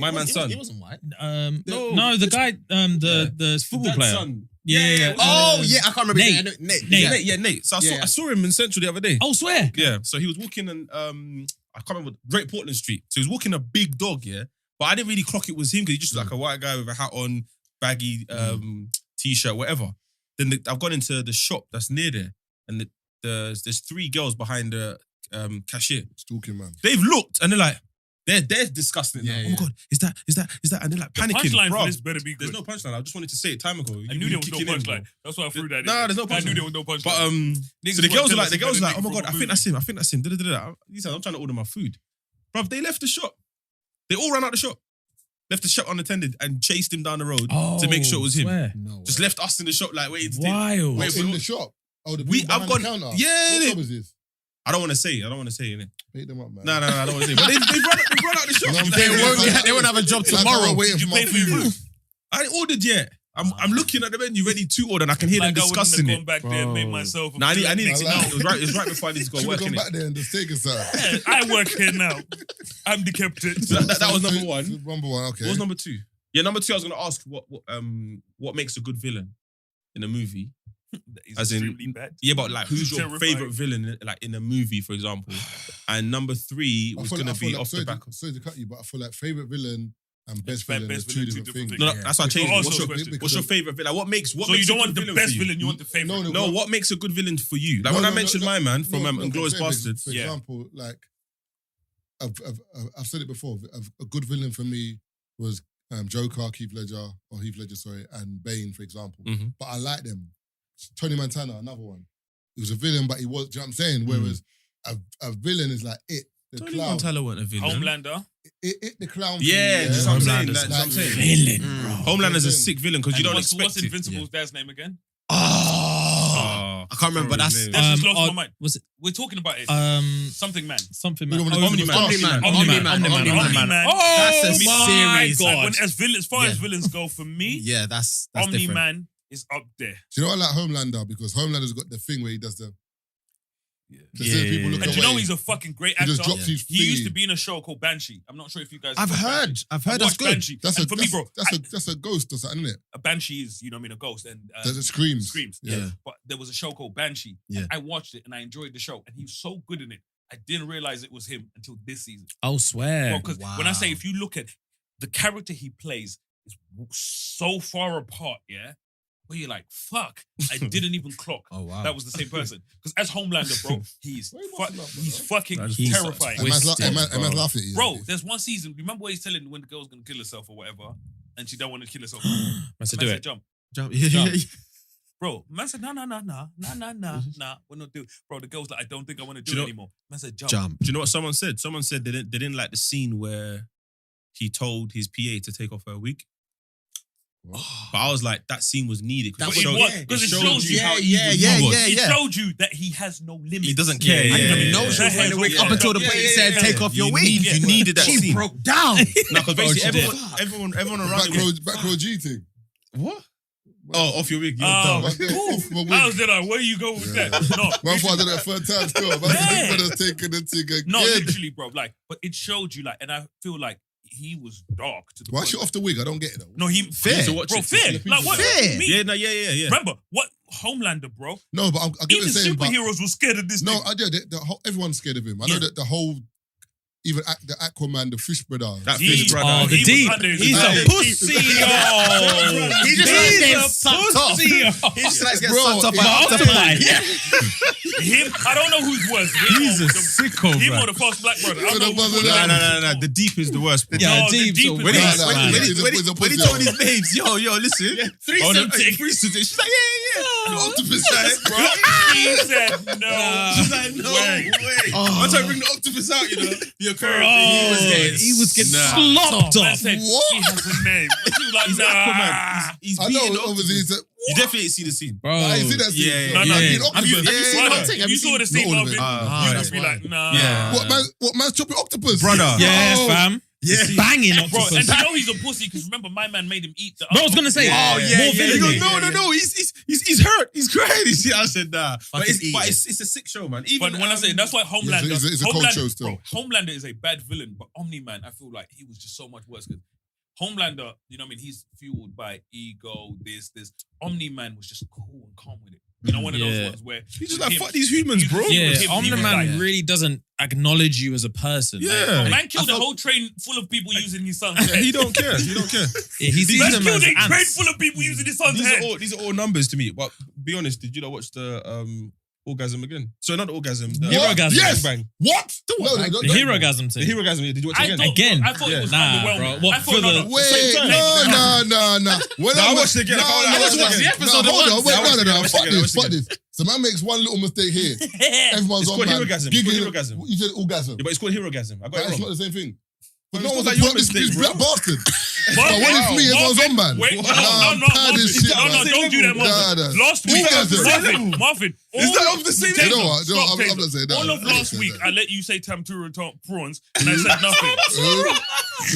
my man's son.
He wasn't white.
No, the guy, the football player.
Son.
Yeah.
Oh, yeah, I can't remember his name. Nate.
Nate. So I saw him in Central the other day.
Oh, swear.
Yeah, so he was walking and I can't remember, Great Portland Street. So he was walking a big dog, but I didn't really clock it was him because he's just like a white guy with a hat on, baggy t-shirt, whatever. Then I've gone into the shop that's near there, and there's three girls behind the cashier.
Stalking man.
They've looked and they're like, They're discussing it.
Yeah,
now. Oh
yeah.
my god, is that? And they're like
The
panicking.
punchline
Bro,
for this better be good.
there's no punchline. I just wanted to say it time ago.
I knew there was no punchline. That's why I threw that in.
Nah, there's no
I knew
punchline.
there was no punchline.
But
Niggas
so the girls
wanna
are
tell us
like, oh
it's
my
better
god, I
than
think that's him. I think that's him. He said, I'm trying to order my food. Bro, they left the shop. They all ran out the shop. Left the shop unattended and chased him down the road to make sure it was him.
Swear.
No
Just
way.
left us in the shop like waiting to
Wild.
Wait,
in the shop. Oh, the
We-
people
I've
behind
gone-
the counter.
yeah,
What
they-
job is this?
I don't want to say it.
Pick them up, man.
No, I don't want to say it. But they've run out the shop.
No, I'm
They
saying,
won't,
like,
they won't have a job
like,
tomorrow.
I'm waiting
Did you
for my
pay for your
food.
food?
I ain't ordered yet. I'm looking at the menu ready to order and I can hear them
Like I wouldn't have
discussing
gone
it.
back there and made
Bro.
myself.
No, I need
I
to
like-
know. It was right before I need to go
Should
work
have
in
gone
it.
back there and just take us out.
I work here now. I'm the captain.
So that was number one.
Number one, okay.
What was number two? Yeah, number two. I was gonna ask what makes a good villain in a movie.
He's
As in-
extremely bad.
Yeah, but like who's your
Terrifying.
favorite villain like in a movie, for example? And number three
I
was
feel
gonna
like- I feel
be
like-
off the
sorry
back.
to- Sorry to cut you, but I feel like favorite villain and best
Best
villain
villain,
are two
two
different
different
things.
No,
Yeah.
that's why I changed.
Also
What's your,
question.
what's your favorite villain? Like, what makes
So you
a
don't
good
want the
villain
best
for you?
villain, you want the favorite.
No, what makes a good villain for you? Like
No,
when I
no,
mentioned
no,
my man from
No,
Inglourious
for
Bastards.
For
Yeah.
example, like I've said it before. A good villain for me was Joker, Heath Ledger, sorry, and Bane, for example.
Mhm.
But I like them. Tony Montana, another one. He was a villain, but he was. Do you know what I'm saying? Whereas a villain is like it, the
Tony
clown.
Montana wasn't a villain.
Homelander.
It, the clown.
Yeah,
thing,
that's what I'm saying.
Homelander's
That's what I'm saying.
Villain,
Mm.
bro.
Homelander's a
Villain.
sick villain because you don't
what's
expect it.
Invincible's dad's name again?
Oh, I can't remember. That's
That's just lost my
uh,
mind.
was it
We're talking about it.
Something
Man.
something
You
man.
know what it is?
Omni-Man.
Omni-Man.
Oh
That's a
my
series.
god!
As far as
Yeah.
villains go, for me,
yeah, that's different.
Omni-Man is up there.
Do you know I like Homelander because Homelander's got the thing where he does the.
Yeah.
As soon as people look
And you
away,
know he's a fucking great
he
actor.
just drops his
He used to
thingy.
be in a show called Banshee. I'm not sure if you guys.
I've
watched
heard.
Banshee.
I've heard that's
watched
good.
Banshee.
That's a
And for me, bro.
That's a ghost or something, isn't it?
A Banshee is, you know what I mean, a ghost. And
That screams.
Screams.
Yeah.
But there was a show called Banshee.
Yeah.
I watched it and I enjoyed the show. And he was so good in it. I didn't realize it was him until this season.
Oh swear!
Because when I say,
Wow.
if you look at the character he plays is so far apart, yeah, where you're like, fuck, I didn't even clock.
Oh wow.
That was the same person. Because as Homelander, bro, he's
Why you busting up, bro?
he's fucking
He's
terrifying.
And man's
Twisted,
laughing at you.
Bro, there's one season. Remember where he's telling when the girl's gonna kill herself or whatever, and she don't want to kill herself.
Man said,
Man
do
said,
it.
jump.
Jump.
Bro, man said, nah, we're not doing. Bro, the girl's like, I don't think I want to do
Do you
it
know-
anymore. Man said, jump.
Jump.
Do you know what someone said? Someone said they didn't like the scene where he told his PA to take off her wig.
What?
But I was like, that scene was needed
That
But
was-
it
yeah,
was because it shows you how
yeah,
evil
yeah,
he was.
yeah,
It
yeah.
showed you that he has no limits.
He doesn't care.
Yeah,
I didn't even
yeah,
know
yeah.
she was wearing a wig
Yeah,
up until the
yeah,
point he
yeah,
said,
yeah.
"Take off your
You
wig."
needed that
She
scene.
broke down.
No, because basically
Oh, she
everyone around
Back row G thing.
What? Oh, off your wig. You're
Oh,
dumb.
Off my wig.
I was there like, where you go with
Yeah.
that? No,
My father did that third time still. My
Yeah.
brother's taking the thing again.
no, literally, bro. Like, but it showed you, like, and I feel like he was dark to the
Why
point.
she off the wig? I don't get it though.
No, he
Fair.
To watch
bro,
it.
fair. Like, what?
Fair.
Me?
Yeah, no, yeah.
Remember what Homelander, bro?
No, but I get what
Even
you're saying. But
superheroes were scared of this.
no,
thing.
I did. Everyone's scared of him. I know
Yeah.
that the whole, even the Aquaman, the Fish brother.
That
He-
fish brother.
Oh, the
he was
deep.
under his
He's
belt.
a pussy, yo.
He just likes
He's
getting
a
sucked off.
pussy, yo.
He just likes getting
Bro,
sucked up
he's
by
an
octopus.
octopus.
Yeah.
Him, I don't know who's worse.
He's a sicko,
Him
bro.
or the first black brother. I
So
don't
the
know who's
brother-
worse.
No. The deep is the worst. Bro.
Yeah,
No, the
deep.
deep
So
is
when
the
he-
worst.
When he told his babes, yo, listen.
Threesome thing.
Threesome thing. She's like, yeah.
Octopus
Right,
bro.
He said no.
She's like, no way.
Oh.
Once I bring the octopus out, you know, you're correct.
Oh, he was getting slopped
Man
off.
said,
What?
he has a name. She was like,
He's
nah.
Aquaman. He's
I
beating the
know, obviously,
octopus.
it's a,
You definitely ain't seen the scene.
Bro.
I ain't seen that scene.
Yeah,
No,
yeah.
have
Being
you
octopus.
seen
Yeah.
Hunting? Have you saw the
Not
scene,
all of
Marvin?
it.
You'd
that's
just be like, nah.
Yeah.
What man's chopping octopus?
Brother.
Yeah,
Oh.
fam.
Yeah.
Banging
Bro,
octopus.
and you know he's a pussy because remember my man made him eat the.
Bro, I was gonna say,
Oh, yeah,
more
yeah,
villainy.
He goes,
yeah.
no. He's hurt. He's crazy. I said, nah. But
Fucking
it's a sick show, man. Even
But when I say that's why Homelander,
it's a cold
Homelander,
show still.
bro, Homelander is a bad villain, but Omni-Man, I feel like he was just so much worse. Because Homelander, you know what I mean, he's fueled by ego, this. Omni-Man was just cool and calm with it. You know, one of those
Yeah.
ones where
he's just like,
him-
fuck these humans, bro.
Yeah,
was him, he was
Omni-Man
like-
really doesn't acknowledge you as a person.
Yeah.
Like,
man killed
I
a
felt-
whole train full of people using his son's
Yeah,
head.
he don't care. He don't care.
he sees
Man
them
killed
as
a train
ants.
full of people using his son's head.
These are all numbers to me. But be honest, did you not watch the orgasm again. So not the orgasm. The
What?
Herogasm.
Yes.
Bang.
What? No,
The herogasm
The
thing.
herogasm. Did you watch it again?
I thought it was
Nah,
underwhelming.
bro. What,
I thought
for the-
no.
Wait,
time.
no. When
No, I watched it again. I just watched the episode
hold on,
once.
wait,
I watched it again, I
no.
watched it again, I watched it
Fuck this. So man makes one little mistake here. Everyone's
It's
on
called
man.
herogasm.
giggling.
It's called herogasm.
You said orgasm.
Yeah, but it's called herogasm. I got
But
it
it's
wrong.
not the same thing. But
But
no
it's
one's
not
like,
your
this
mistake,
black
bro.
bastard. But when it's me, everyone's on man.
Wait,
Nah,
no,
I'm tired of shit,
no,
man.
don't do that, Marvin.
Nah.
Last week,
Orgasm.
Marvin.
Is that of the same
Taser,
You know what?
stop,
I'm
Taser.
not saying that.
All of
I'm not
last
saying
week,
that.
I let you say tempura prawns, and I said nothing.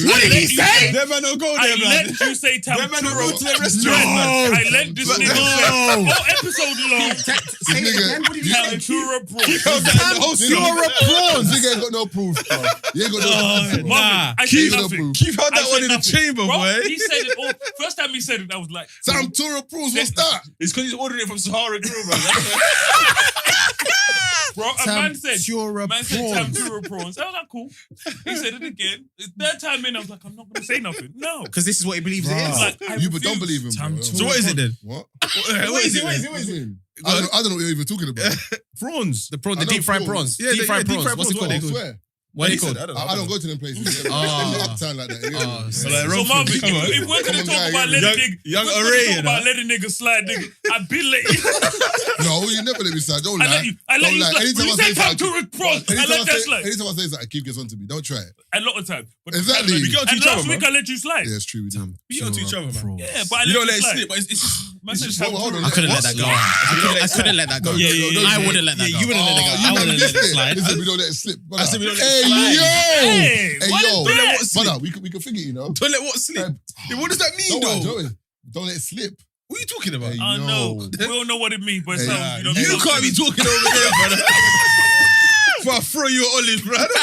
What
did he say?
Them man don't go
I
there, man.
let you say
Them man don't
tempura.
go to the restaurant, man.
I let this nigga say whole episode long.
This nigga,
Tempura prawns.
Tempura prawns. Nigga ain't got no proof, bro. You ain't got no proof, bro.
Marvin, I
Keep
said
no
nothing.
proof.
Keep out
I
that
said
one in the
nothing.
chamber,
Bro,
boy.
he said it all. First time he said it, I was like,
Tempura prawns, what's that?
It's because he's ordering it from Sahara Grill, bro.
bro, a man said
Tempura prawns.
tempura prawns. I was like, cool. He said it again. Third time in, I was like, I'm not going to say nothing. No.
Because this is what he believes it
Bruh.
is.
Like, I
You but don't
refuse.
believe him, bro.
So what is it then?
What?
What is it?
What is it? I don't know what you're even talking about.
Prawns.
The prawn,
I
the
know
deep fried
prawns.
prawns.
Yeah,
Deep fried
deep
prawns.
fried
What's it
prawns,
called?
I
what
swear.
What are they
He said,
called?
I don't go to them places.
Ah.
Uptown like that.
Ah,
Yeah.
so
like,
So Marvin,
Come on.
if we're going to
Come on,
talk
guy,
about
yeah.
letting
Young
niggas,
array,
talk
you
about
know.
letting niggas slide, nigga, I've been let you.
No, you never let me slide. Don't
I
lie.
let you
Don't lie.
slide.
Anytime
When you
I
say
say something,
tempura prawns, I let that slide.
anytime I say something, Keith gets onto me. Don't try it.
A lot of times. But
Exactly.
We go to
And
each
last
other,
week
man.
I let you slide.
Yeah, it's true. We do.
We go to each other, man.
Yeah, but I
You
let
don't let it
slide.
slip, but it's just...
Man said
Hold on.
I couldn't let
What?
that go. I couldn't let that go.
Yeah,
I wouldn't let that go.
You wouldn't let it go.
You
I
man
wouldn't let it
listen,
slide.
listen, we don't let it slip.
I said we don't let
Hey,
it slide.
Hey,
Hey,
what
yo.
is
Don't let
that?
what slip.
Brother, we can figure it, you know.
Don't let what slip. Yeah, what does that mean,
Don't worry,
though?
don't let it slip.
What are you talking about?
Hey,
I
yo.
know. We all know what it means, but it
Hey,
sounds,
nah,
You can't be talking over there, brother. Before I throw you an olive, brother.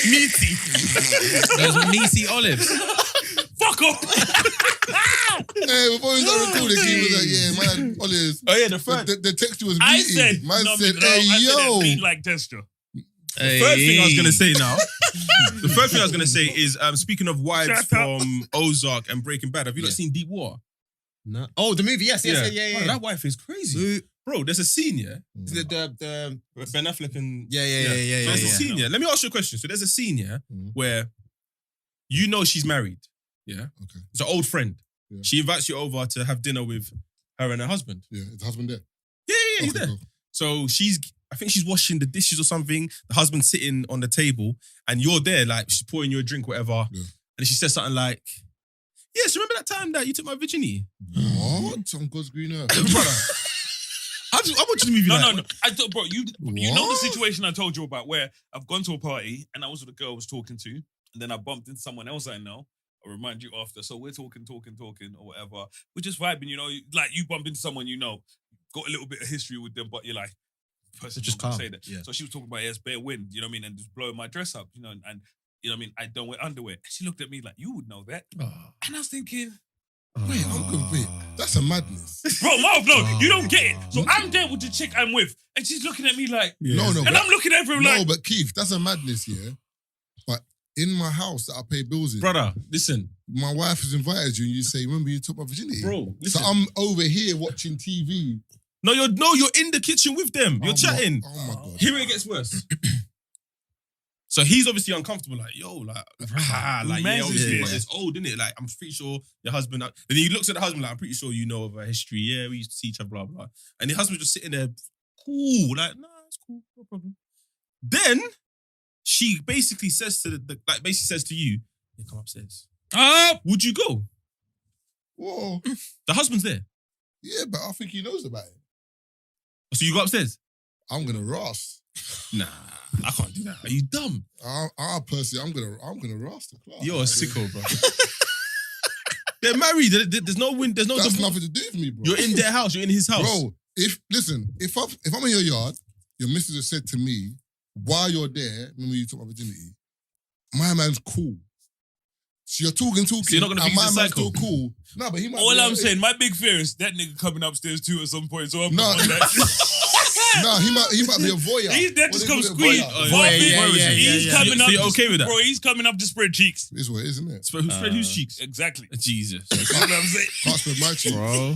Meaty. Those were meaty olives.
Fuck off.
Hey, before we started recording, he was like, yeah, man, Olives.
Oh, yeah, the first.
The texture was
I
meaty.
said,
Man
no,
said,
no,
hey,
I said
yo.
that meat-like gesture.
The first thing I was going to say now, the first thing I was going to say is, speaking of wives
Shut up.
from Ozark and Breaking Bad, have you not seen Deep Water?
No. Oh, the movie. Yes. Yeah.
Bro, that wife is crazy. Bro, there's a scene, yeah?
The
Ben Affleck and...
yeah.
So there's a scene, yeah? Let me ask you a question. So there's a scene, yeah, where you know she's married, yeah?
Okay.
It's an old friend.
Yeah.
She invites you over to have dinner with her and her husband.
Yeah, is the husband there?
Yeah, he's
Okay,
there.
cool.
So I think she's washing the dishes or something. The husband's sitting on the table and you're there, like she's pouring you a drink, whatever.
Yeah.
And she says something like, yes, remember that time that you took my virginity?
What? On God's green earth.
Brother. I'm watching the movie
No. I thought, bro, you know the
What?
situation I told you about where I've gone to a party and that was what the girl I was talking to, and then I bumped into someone else I know. I'll remind you after. So we're talking or whatever. We're just vibing, you know, like you bumped into someone you know, got a little bit of history with them, but you're like, person
Just
just can't
calm,
say that.
yeah.
So she was talking about, yes, bare wind, you know what I mean, and just blowing my dress up, you know, and you know what I mean, I don't wear underwear. And she looked at me like, you would know that. And I was thinking,
Wait, I'm confused. That's a madness.
bro, Marv, no, you don't get it. So I'm there with the chick I'm with, and she's looking at me like,
No,
and
but,
I'm looking at everyone
no,
like,
but Keith, that's a madness, yeah? But in my house that I pay bills in,
Brother, listen.
my wife has invited you and you say, remember you took my virginity?
Bro,
So
listen.
I'm over here watching TV.
No, you're in the kitchen with them. You're chatting.
Oh my God.
Here it gets worse. So he's obviously uncomfortable, like, yo, like, like, yeah,
Man's
obviously,
is
but it's old, isn't it? Like, I'm pretty sure your husband. Then he looks at the husband like, I'm pretty sure you know of her history. Yeah, we used to see each other, blah, blah. And the husband's just sitting there, cool, like, nah, it's cool, no problem. Then she basically says to basically says to you, yeah, come upstairs. Would you go?
Whoa.
The husband's there.
Yeah, but I think he knows about it.
So you go upstairs?
I'm gonna Ross.
Nah, I can't do that. Are you dumb?
I personally, I'm gonna Ross the class.
You're a sicko, bro. They're married. There's no wind. There's no.
That's
divorce.
nothing to do with me, bro.
You're in their house. You're in his house.
Bro, if I'm in your yard, your missus has said to me, while you're there, remember you took my virginity, my man's cool. So you're talking,
So you're not gonna
and
think
my
he's a
man's
psycho?
still cool. No, but he might
all
be
I'm saying, my big fear is that nigga coming upstairs too at some point. So I'm
No.
on that.
No, he might be a voyeur.
He's there
What
just
they
come
call it,
squeeze.
voyeur.
yeah.
He's
So
coming up.
you're okay with that?
Bro, he's coming up to spread cheeks.
It's what it is, isn't it?
Spread whose cheeks?
Exactly.
Jesus.
That's what I'm saying.
Can't spread my cheeks.
Bro.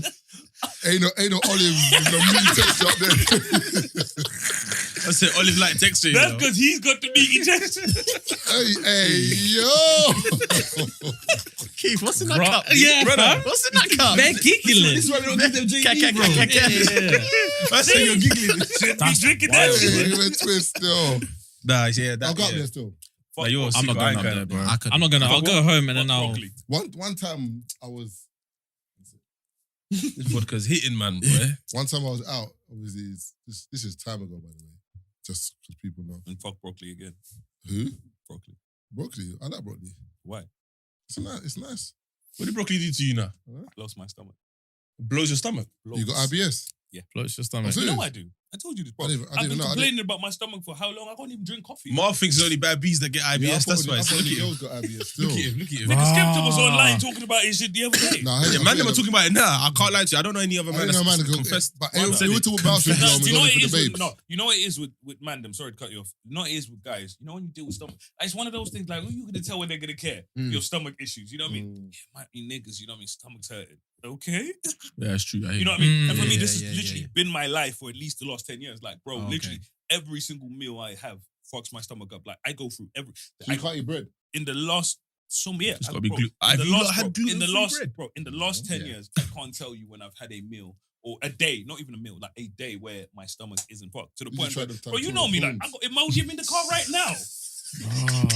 Ain't no olive with no meat texture up there.
I said olive like texture.
That's because he's got the meaty texture.
hey, yo.
Keith, what's in that
Bro,
cup?
yeah,
brother.
fam.
What's in that cup?
They're giggling.
This is why we don't give them JD, bro.
Yeah.
I say you're giggling.
Should be drinking that
wild,
shit.
Hey, we're twist still.
Nah, yeah, that.
I'll go up
yeah.
there still.
Like, you're
I'm not
sick, I
going
ain't
up there, bro.
I could-
I'm not gonna. I'll go home and then I'll.
Broccoli.
One time I was
This vodka's hitting, man, boy.
out. Obviously, this is time ago, by the way. Just so people know.
And fuck broccoli again.
Who?
Broccoli.
Broccoli. I like broccoli.
Why?
It's nice.
What did broccoli do to you now?
Lost my stomach.
Blows your stomach.
You got IBS?
Floats your stomach.
I'm
You know
serious?
I do. I told you this, bro.
I didn't
I've been
know.
complaining about my stomach for how long? I can't even drink coffee.
Marv thinks it's only bad bees that get IBS.
Yeah, I
That's
thought
why.
I
So
thought
look
the
at him.
girls got IBS still.
Look at him. Look at him.
Nigga Skepta was
Ah.
online talking about his shit the other day.
Nah, I
Yeah, man, them are talking about it now. I can't lie to you. I don't know any other man
I didn't know man
that's
go-
confessed.
But
Brother.
they were talking about
Confessed.
syndrome.
Do you know what it
for
is?
the
With,
babes.
no, you know what it is with mandem. Sorry to cut you off. You know what it is with guys. You know when you deal with stomach, it's one of those things like, who you gonna tell when they're gonna care? Your stomach issues. You know what I mean? It might be niggas. You know what I mean? Stomach's hurting. Okay.
Yeah, it's true.
You know what I mean? And for me,
Yeah,
this
yeah,
has literally
yeah.
been my life for at least the last 10 years. Like, bro,
Oh, okay.
literally every single meal I have fucks my stomach up. Like, I go through every.
So you can't eat bread.
In the last. Yeah,
It's gotta
I-
be
bro,
glu-
in
Have
the
you not
last-
had
bro, in the
gluten-free
last,
bread?
bro, in the last 10
Yeah.
years, I can't tell you when I've had a meal or a day, not even a meal, like a day where my stomach isn't fucked. To the
You
point
tried
where,
the
bro, you know me, like, I got emoji in the car right now.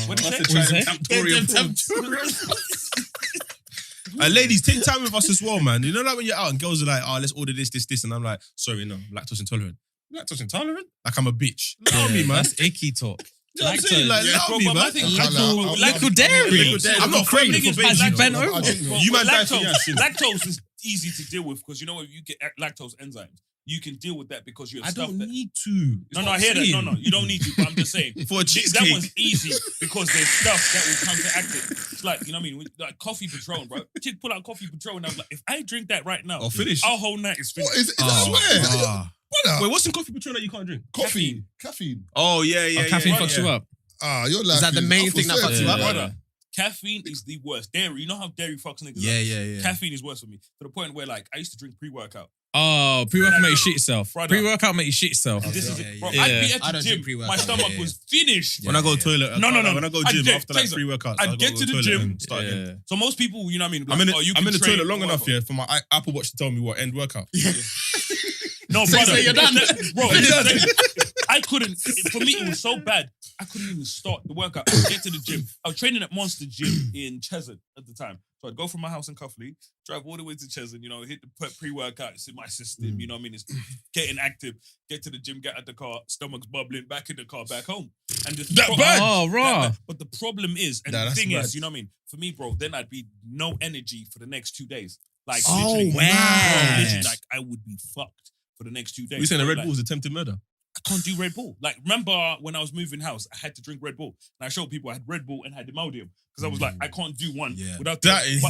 What did you
What
say?
is it?
Ladies, take time with us as well, man. You know, like when you're out and girls are like, "Oh, let's order this," and I'm like, "Sorry, no, I'm lactose intolerant." Lactose intolerant? Like I'm a bitch. Allow me, man.
That's icky talk.
You know what I'm saying? Like,
Yeah,
allow
bro,
me,
but my
man.
thing-
I can't lie.
Lactose-
I-
Liquid dairy.
Liquid dairy. I'm not
Bro,
craving
niggas
for
buy
veggies.
bent
I
over.
drink milk.
You man died for
lactose,
your sin.
lactose is easy to deal with because you know when you get lactose enzymes, you can deal with that because you're
I
stuff
don't
that.
need to. It's
No,
not
I hear that.
seen.
No, you don't need to. But I'm just saying.
For a
That
cheesecake.
one's easy because there's stuff that will counteract it. It's like, you know what I mean? Like coffee Patron, bro. Chick pull out coffee Patron and I'm like, if I drink that right now,
I'll finish.
our whole night is
What
finished.
is that? Swear. Brother.
Wait, what's in coffee Patron that you can't drink?
Caffeine. Caffeine.
Oh, yeah.
Caffeine
yeah,
fucks
yeah.
you up.
Your life
Is that the main
I feel
thing that
sad
fucks
for
you up?
Brother, caffeine is the worst. Dairy, you know how dairy fucks niggas
Yeah,
up?
yeah, yeah.
Caffeine is worse for me. To the point where like I used to drink pre-workout.
Oh, pre-workout make you shit yourself.
Brother.
Pre-workout make you shit yourself.
This is
yeah,
it. Bro,
yeah.
I'd be
Yeah.
at
I
the
don't
gym.
drink pre-workout.
My stomach
Yeah,
was finished.
When I go
Yeah.
toilet,
No.
When I go
I'd
gym
get-
after like
Taser,
3 workouts,
I'd
I'll
get
go
to the
toilet
gym.
and start again.
Yeah.
So most people, you know what I mean?
I'm in
Like, oh, you
I'm
can
in the
train
toilet long enough
whatever.
here for my Apple Watch to tell me what end workout.
No,
So
brother.
you're done.
Bro,
You're done.
I couldn't. For me, it was so bad. I couldn't even start the workout. I'd get to the gym. I was training at Monster Gym in Cheshunt at the time. So I'd go from my house in Cuffley, drive all the way to Cheshunt, you know, hit the pre-workout. It's in my system, you know what I mean? It's getting active. Get to the gym, get out the car, stomach's bubbling, back in the car, back home. And the
That bad?
Oh, raw.
But the problem is, and
Nah,
the
that's
thing
bad.
is, you know what I mean? For me, bro, then I'd be no energy for the next 2 days. Like,
Oh,
literally,
man.
bro, literally, like, I would be fucked for the next 2 days.
You saying the
Bro,
Red
like,
Bull is attempted murder?
I can't do Red Bull. Like, remember when I was moving house, I had to drink Red Bull. And I showed people I had Red Bull and had Imodium. Because I was like, I can't do one
Yeah.
without
That is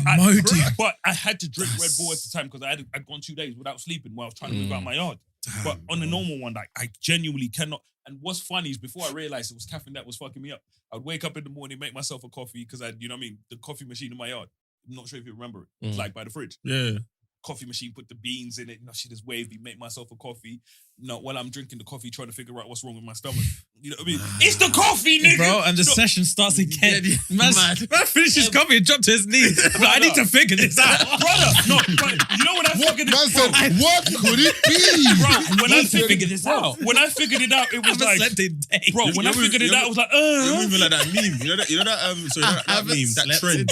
but I had to drink Red Bull at the time because I'd gone 2 days without sleeping while I was trying to move out my yard. But on the normal one, like, I genuinely cannot. And what's funny is before I realized it was caffeine that was fucking me up, I would wake up in the morning, make myself a coffee because you know what I mean, the coffee machine in my yard. I'm not sure if you remember it. It's like by the fridge.
Yeah.
Coffee machine, put the beans in it, you know, shit is wavy, make myself a coffee. You know, while I'm drinking the coffee, trying to figure out what's wrong with my stomach. You know what I mean? It's the coffee, nigga!
Bro, and the
You know-
session starts again. Man
Mad.
finishes coffee and dropped to his knees. Like, I need to figure this out.
Brother, no, but you know when I
What
figured
man
it
said? What could it be?
bro, when I
need to figure this out.
When I figured it out, it
I
was
haven't
like,
slept in days.
bro, when I
You're
figured it
moving-
out, I was like,
You're moving like that meme. You know that sorry, that meme, that trend.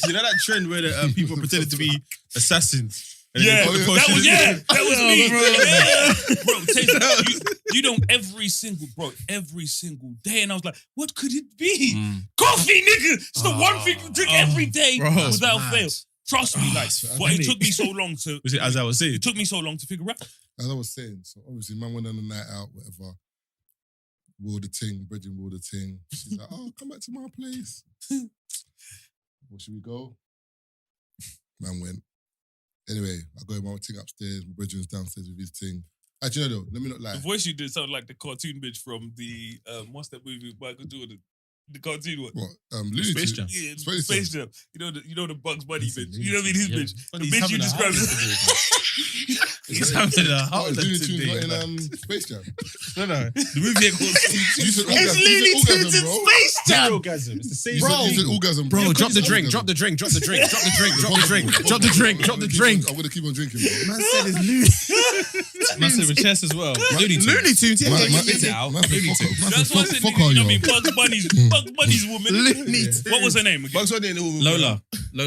You know that trend where the people pretended to be assassins. And
yeah,
then they put the
that
potion
was
in
yeah,
there.
that was
Oh,
me,
bro.
Yeah. Bro, Taser, you know every single day, and I was like, what could it be? Coffee, nigga. It's the one thing you drink every day
bro.
without fail. Trust me, like, but it
funny.
took me so long to.
Was it, as I was saying,
It took me so long to figure out.
As I was saying, so obviously, man went on a night out, whatever. Wore the ting, Bridget wore the ting. She's like, oh, come back to my place. Where should we go? Man went. Anyway, I go with my ting upstairs, my brethren's downstairs with his ting. Actually, no, let me not lie.
The voice you did sounded like the cartoon bitch from the what's that movie with Michael Jordan? The cartoon one.
What? Looney
Space
Tunes?
Jam.
Yeah,
Space
Space Jam. You know the Bugs Bunny
Listen,
bitch. You know what I mean? His
yeah.
bitch.
But
The
he's
bitch you
having a
described.
He's having a
Oh,
howler
Looney Tunes
today.
not
man.
in Space Jam.
No. The movie ain't called
You said
It's
orgasm,
Looney
you said
Tunes in
orgasm, bro.
Space Jam.
Orgasm. It's the same
You
Bro.
said orgasm,
Bro, drop the
Orgasm.
drink, drop the drink, drop the drink, drop the drink, drop the drink, drop the drink, drop the drink.
I'm gonna keep on drinking, bro.
Man said it's Looney.
Massive with chest as well. Looney Tunes.
Looney Tunes, yeah.
Man,
Spit it out.
Looney Tunes.
That's why I said,
Fuck
you
all
know what I
you.
mean? Bugs Bunny's woman.
Looney Tunes.
What was her name again?
Bugs Bunny and the woman.
Lola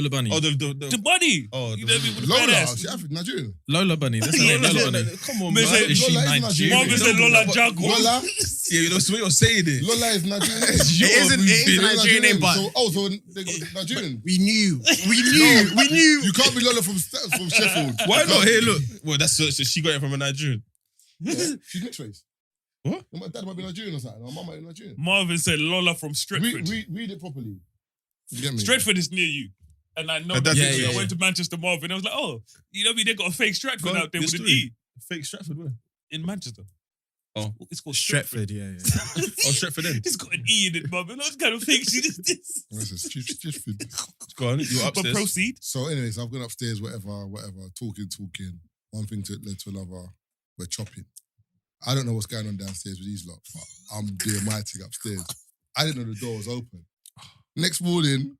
Bunny.
Oh, the
The bunny.
Oh,
You know what I mean? With the
Lola,
fat ass.
she African, Nigerian.
Lola Bunny. That's her name. Lola Bunny.
Come on,
Man
man.
said-
Is she
Lola is
Nigerian?
Marvin said Lola Jaguar.
Lola,
Yeah, you know what you're saying it.
Lola is Nigerian.
It is a Nigerian name, but
So they got Nigerian.
we knew.
You can't be Lola from Sheffield.
Why not? Hey, look. Well, that's so she got it from a Nigerian.
She's mixed race.
What?
My dad might be Nigerian or something. My mum might be Nigerian.
Marvin said Lola from Stretford.
Read it properly. You get me?
Stretford is near you. And I know
And
that
that's-
because
yeah,
I
yeah.
went to Manchester, Marvin. I was like, oh, you know what I mean? They got a fake Stratford
Go on,
out there
the
with an
story.
E
Fake Stratford, where?
in Manchester.
Oh.
It's called Stretford.
Stretford, yeah.
Oh, Stratford then.
It's got an E in it, Marvin. What kind of fake shit is this?
Stretford.
Go on, you're
But
upstairs.
proceed.
So anyways, I've gone upstairs, whatever, talking. One thing led to another. We're chopping. I don't know what's going on downstairs with these lot, but I'm doing my thing upstairs. I didn't know the door was open. Next morning,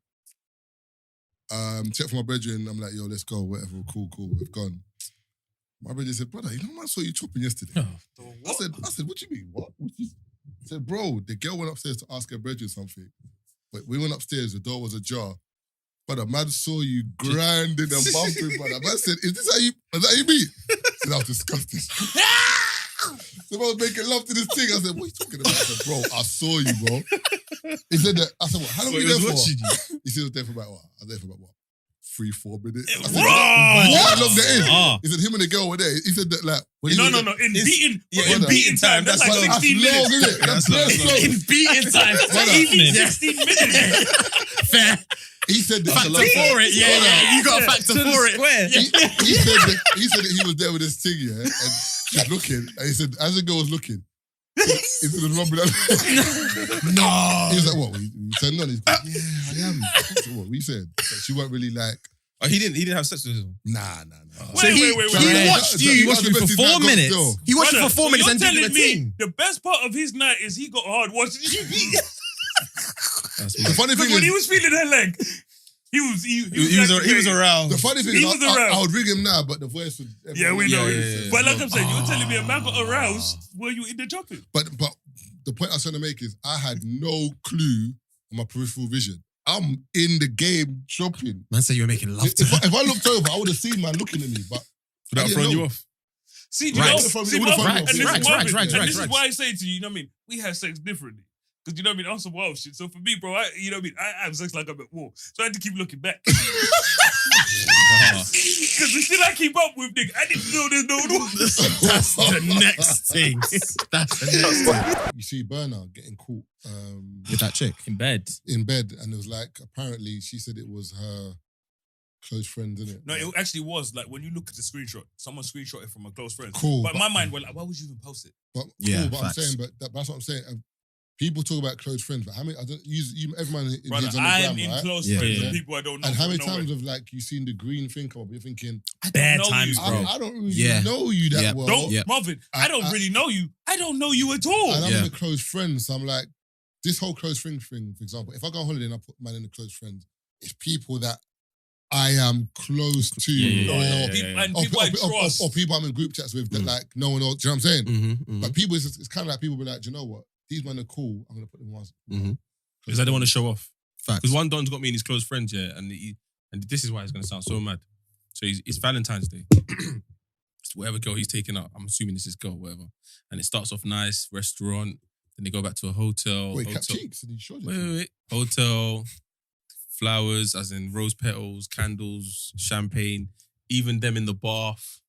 check for my brethren. I'm like, yo, let's go, whatever, cool, we've gone. My brother said, brother, you know I saw you chopping yesterday. I said, what do you mean? What? I said, bro, the girl went upstairs to ask her brethren something. But we went upstairs, the door was ajar. But a man saw you grinding and bumping, brother. Man said, is that how you meet? I said, I was disgusted. So I was making love to this thing. I said, what are you talking about? I said, bro, I saw you, bro. He said that. I said, what? How long were you there for? He said he was there for about what? I was there for about what? 3-4 minutes. I said, what long that is? He said him and the girl were there. He said that like
No. In beating time. That's like
That's
16
long,
minutes.
isn't it? That's long.
In beating time.
Evening, 16 minutes.
Fair.
He said that.
Factor for it, yeah. You got a factor for it.
He said that he was there with this thing, yeah, and she's looking. And he said, as the girl was looking, he said, rubbing her.
No.
He was like, what? You turned on? He's like, yeah, I am. I said, what you said? But she weren't really like,
Oh, he didn't have sex with him.
nah.
Wait.
He watched you.
He watched me for 4 minutes.
He watched you
Brother,
for 4
so
minutes
you're
and did
telling
the
me
thing.
the best part of his night is he got hard watching you beat.
The funny thing
Because when he
is,
was feeling her leg, he was
around.
the funny thing
He
is,
was around.
I would ring him now, but the voice would.
Yeah, we know.
Yeah.
But like I'm saying, you're telling me a man got aroused while you in the chopping.
But the point I was trying to make is, I had no clue on my peripheral vision. I'm in the game chopping.
Man said you were making love to her.
If I looked over, I would have seen man looking at me, but
Without
I didn't
throwing
know.
you off.
See, you
Rags.
know,
It
see,
would've
Marvin,
thrown
and
you
this
off.
is Marvin,
Rags.
and this is why I say to you, you know what I mean? We have sex differently. Because you know what I mean? I'm some wild shit. So for me, bro, you know what I mean? I have sex like I'm at war. So I had to keep looking back. Because the shit I keep up with, nigga, I didn't know there's no one.
That's the next thing. That's the next thing.
You see Burner getting caught
With that chick.
In bed.
in bed, and it was like, apparently she said it was her close friend, isn't it?
No, it actually was. Like, when you look at the screenshot, someone screenshot it from a close friend.
Cool,
But in my mind, we're like, why would you even post it?
But
Yeah,
cool, but I'm
facts.
saying, that's what I'm saying. People talk about close friends, but how many? I don't use everyone in
Brother,
on the
I'm
gram,
in
right?
close
Yeah.
friends
Yeah.
with people I don't know.
And how many
from nowhere.
times have like you seen the green thing come up? You're thinking,
Bare
know
times,
you.
bro.
I don't really
Yeah.
know you that
Yeah.
well.
Don't,
Yeah.
Marvin, I don't really know you. I don't know you at all.
And I'm
Yeah.
in a close friend, so I'm like, this whole close friend thing, for example, if I go on holiday and I put man in a close friend, it's people that I am close to,
And people I trust.
or people I'm in group chats with that like no one else. Do you know what I'm saying?
Mm-hmm.
But people, it's kind of like people be like, do you know what? These men are cool. I'm gonna put them once.
Because I don't want to show off.
Facts.
Because one Don's got me and his close friends, yeah, and this is why it's going to sound so mad. So it's Valentine's Day. It's whatever girl he's taking out, I'm assuming this is girl, whatever. And it starts off nice, restaurant, then they go back to a hotel.
Wait,
hotel.
cap cheeks? Did you show
Wait. Hotel, flowers, as in rose petals, candles, champagne, even them in the bath.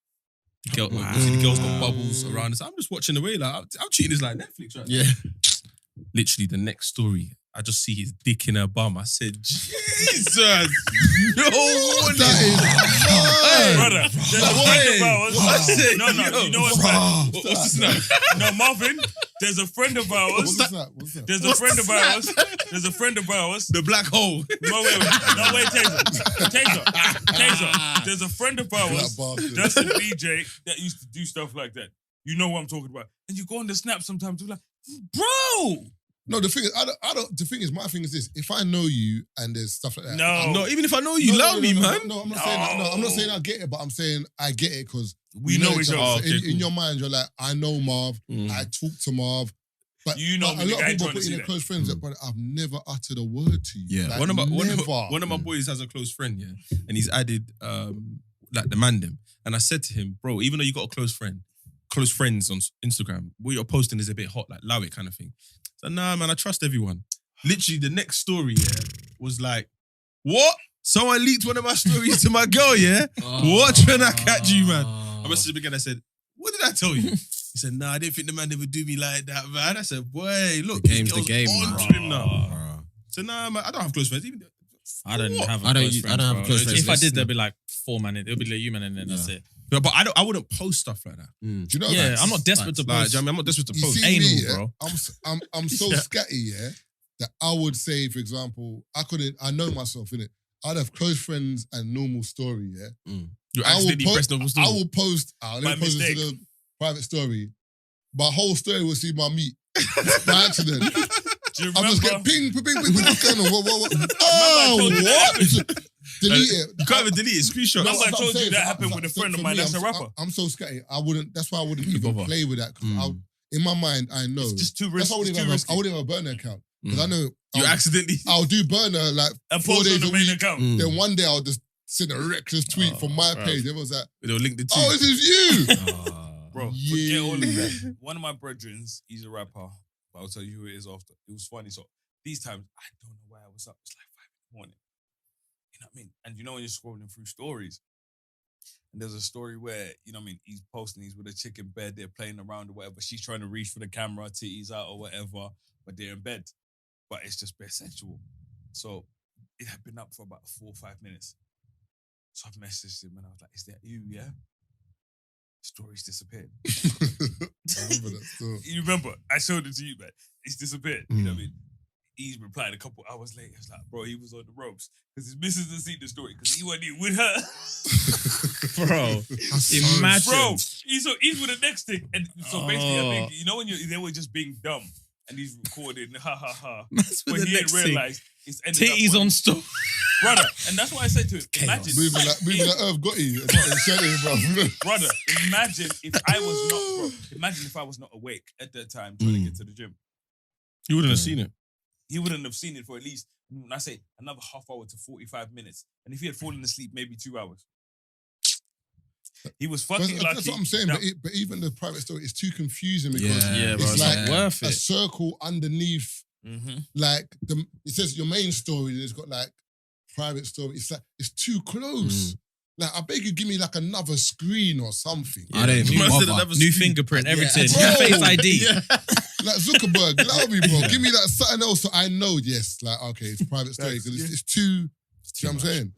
The girl, you see the girl's got bubbles around us. I'm just watching away, like, I'm treating this like Netflix right now.
Yeah.
Literally, the next story, I just see his dick in her bum. I said, Jesus! No one
Brother, there's a friend of ours.
I said,
No, you know what's bad?
What's this now?
No, Marvin, There's a friend of
What's
ours.
that? What's that?
There's a friend of ours. There's a friend of ours.
The black hole.
No, wait, Tazer. There's a friend of ours,
That bastard.
Justin DJ, that used to do stuff like that. You know what I'm talking about. And you go on the snap sometimes, you're like, bro.
No, the thing is, I don't. The thing is, my thing is this: if I know you and there's stuff like that,
No,
Even if I know you, love me, man.
No, I'm not saying that. No, I'm not saying I get it, but I'm saying I get it because
we know each other.
Oh, okay,
in your mind, you're like, I know Marv. I talk to Marv. But
You know
but
me,
a lot
I
of
ain't
people
trying to
put
see
in their
that.
close friends, but I've never uttered a word to you.
Yeah.
Like,
One
never.
of my boys has a close friend, yeah, and he's added like the mandem. And I said to him, bro, even though you got a close friends on Instagram, what you're posting is a bit hot, like allow it kind of thing. So nah, man, I trust everyone. Literally, the next story, yeah, was like, what? Someone leaked one of my stories to my girl, yeah? What trying to catch you, man? I messaged him again. I said, what did I tell you? He said, nah, I didn't think the man would do me like that, man. I said, boy, look,
The game's the
girl's
game,
on
man.
to him now. So nah, man, I don't have close friends. Even
I don't
What?
have.
I don't
close
use- I don't have
bro.
close friends.
If I did,
Listen.
there'd be like 4 man. It'll be like you man, and then that's it.
but I wouldn't post stuff like that.
Do you know?
Yeah,
that?
I'm not desperate to
Like,
post.
I'm not desperate to
You
post.
see
Anal,
me, yeah,
bro.
I'm so scatty, yeah, that I would say, for example, I know myself, innit? I'd have close friends and normal story, yeah.
You
I will
accidentally
post-
pressed normal story.
I will post, let
By
me post it to
mistake.
the private story. My whole story will see my meat by accident.
Do you
I'm just
remember?
getting ping, what's going on? What?
I
Oh,
told you
what? Delete it.
You can't even delete it. Screenshot.
Remember I
That's what I'm
told you
saying.
that
So
happened
I'm-
with a
so
friend of
for
mine
me,
that's a rapper.
I'm so scatty. That's why I wouldn't even
bother.
play with that. Because in my mind, I know.
It's just too
That's
risky.
why I
It's too
I
risky.
wouldn't have a burner account. Because I know
You accidentally.
I'll do burner like
And
4
post
days
on the
a
main
week.
account.
Then one day I'll just send a reckless tweet from my page. Everyone's like,
They'll link the two.
oh, this is you.
Bro, forget all of that. One of my brethrens, he's a rapper, but I'll tell you who it is after. It was funny. So these times, I don't know why I was up. It's like 5 in the morning. You know what I mean? And you know when you're scrolling through stories, and there's a story where, you know what I mean, he's posting, he's with a chick in bed, they're playing around or whatever. She's trying to reach for the camera, titties out or whatever, but they're in bed. But it's just bare sensual. So it had been up for about 4 or 5 minutes. So I messaged him and I was like, is that you, yeah? Story's disappeared.
I remember that still.
You remember? I showed it to you, man. It's disappeared. You know what I mean? He's replied a couple hours later. It's like, bro, he was on the ropes because his missus didn't see the story because he wasn't even with her.
Bro, imagine.
Bro, he's with the next thing. And so basically, I think, you know when they were just being dumb and he's recording, ha ha ha.
That's
But
with the
he
next
didn't
thing.
realize it's ended
Titties
up
on store.
brother. And that's why I said to him, imagine.
Moving like Irv Gotti and Shelly, bro.
Brother, imagine if I was not awake at that time trying to get to the gym.
You wouldn't have seen it.
He wouldn't have seen it for at least, when I say another half hour to 45 minutes. And if he had fallen asleep, maybe 2 hours. He was fucking lucky.
That's what I'm saying.
That-
But even the private story is too confusing because
Yeah, bro,
it's
it's
like
not worth
a
it.
circle underneath.
Mhm.
Like it says your main story, and it's got like private story. It's like it's too close. Like I beg you, give me like another screen or something.
I don't
You must have
bother.
never
New
seen-
fingerprint, everything.
Bro.
Face ID.
Like Zuckerberg, allow me, bro. Give me that something else so I know. Yes, like okay, it's private story because it's too. You know what I'm saying?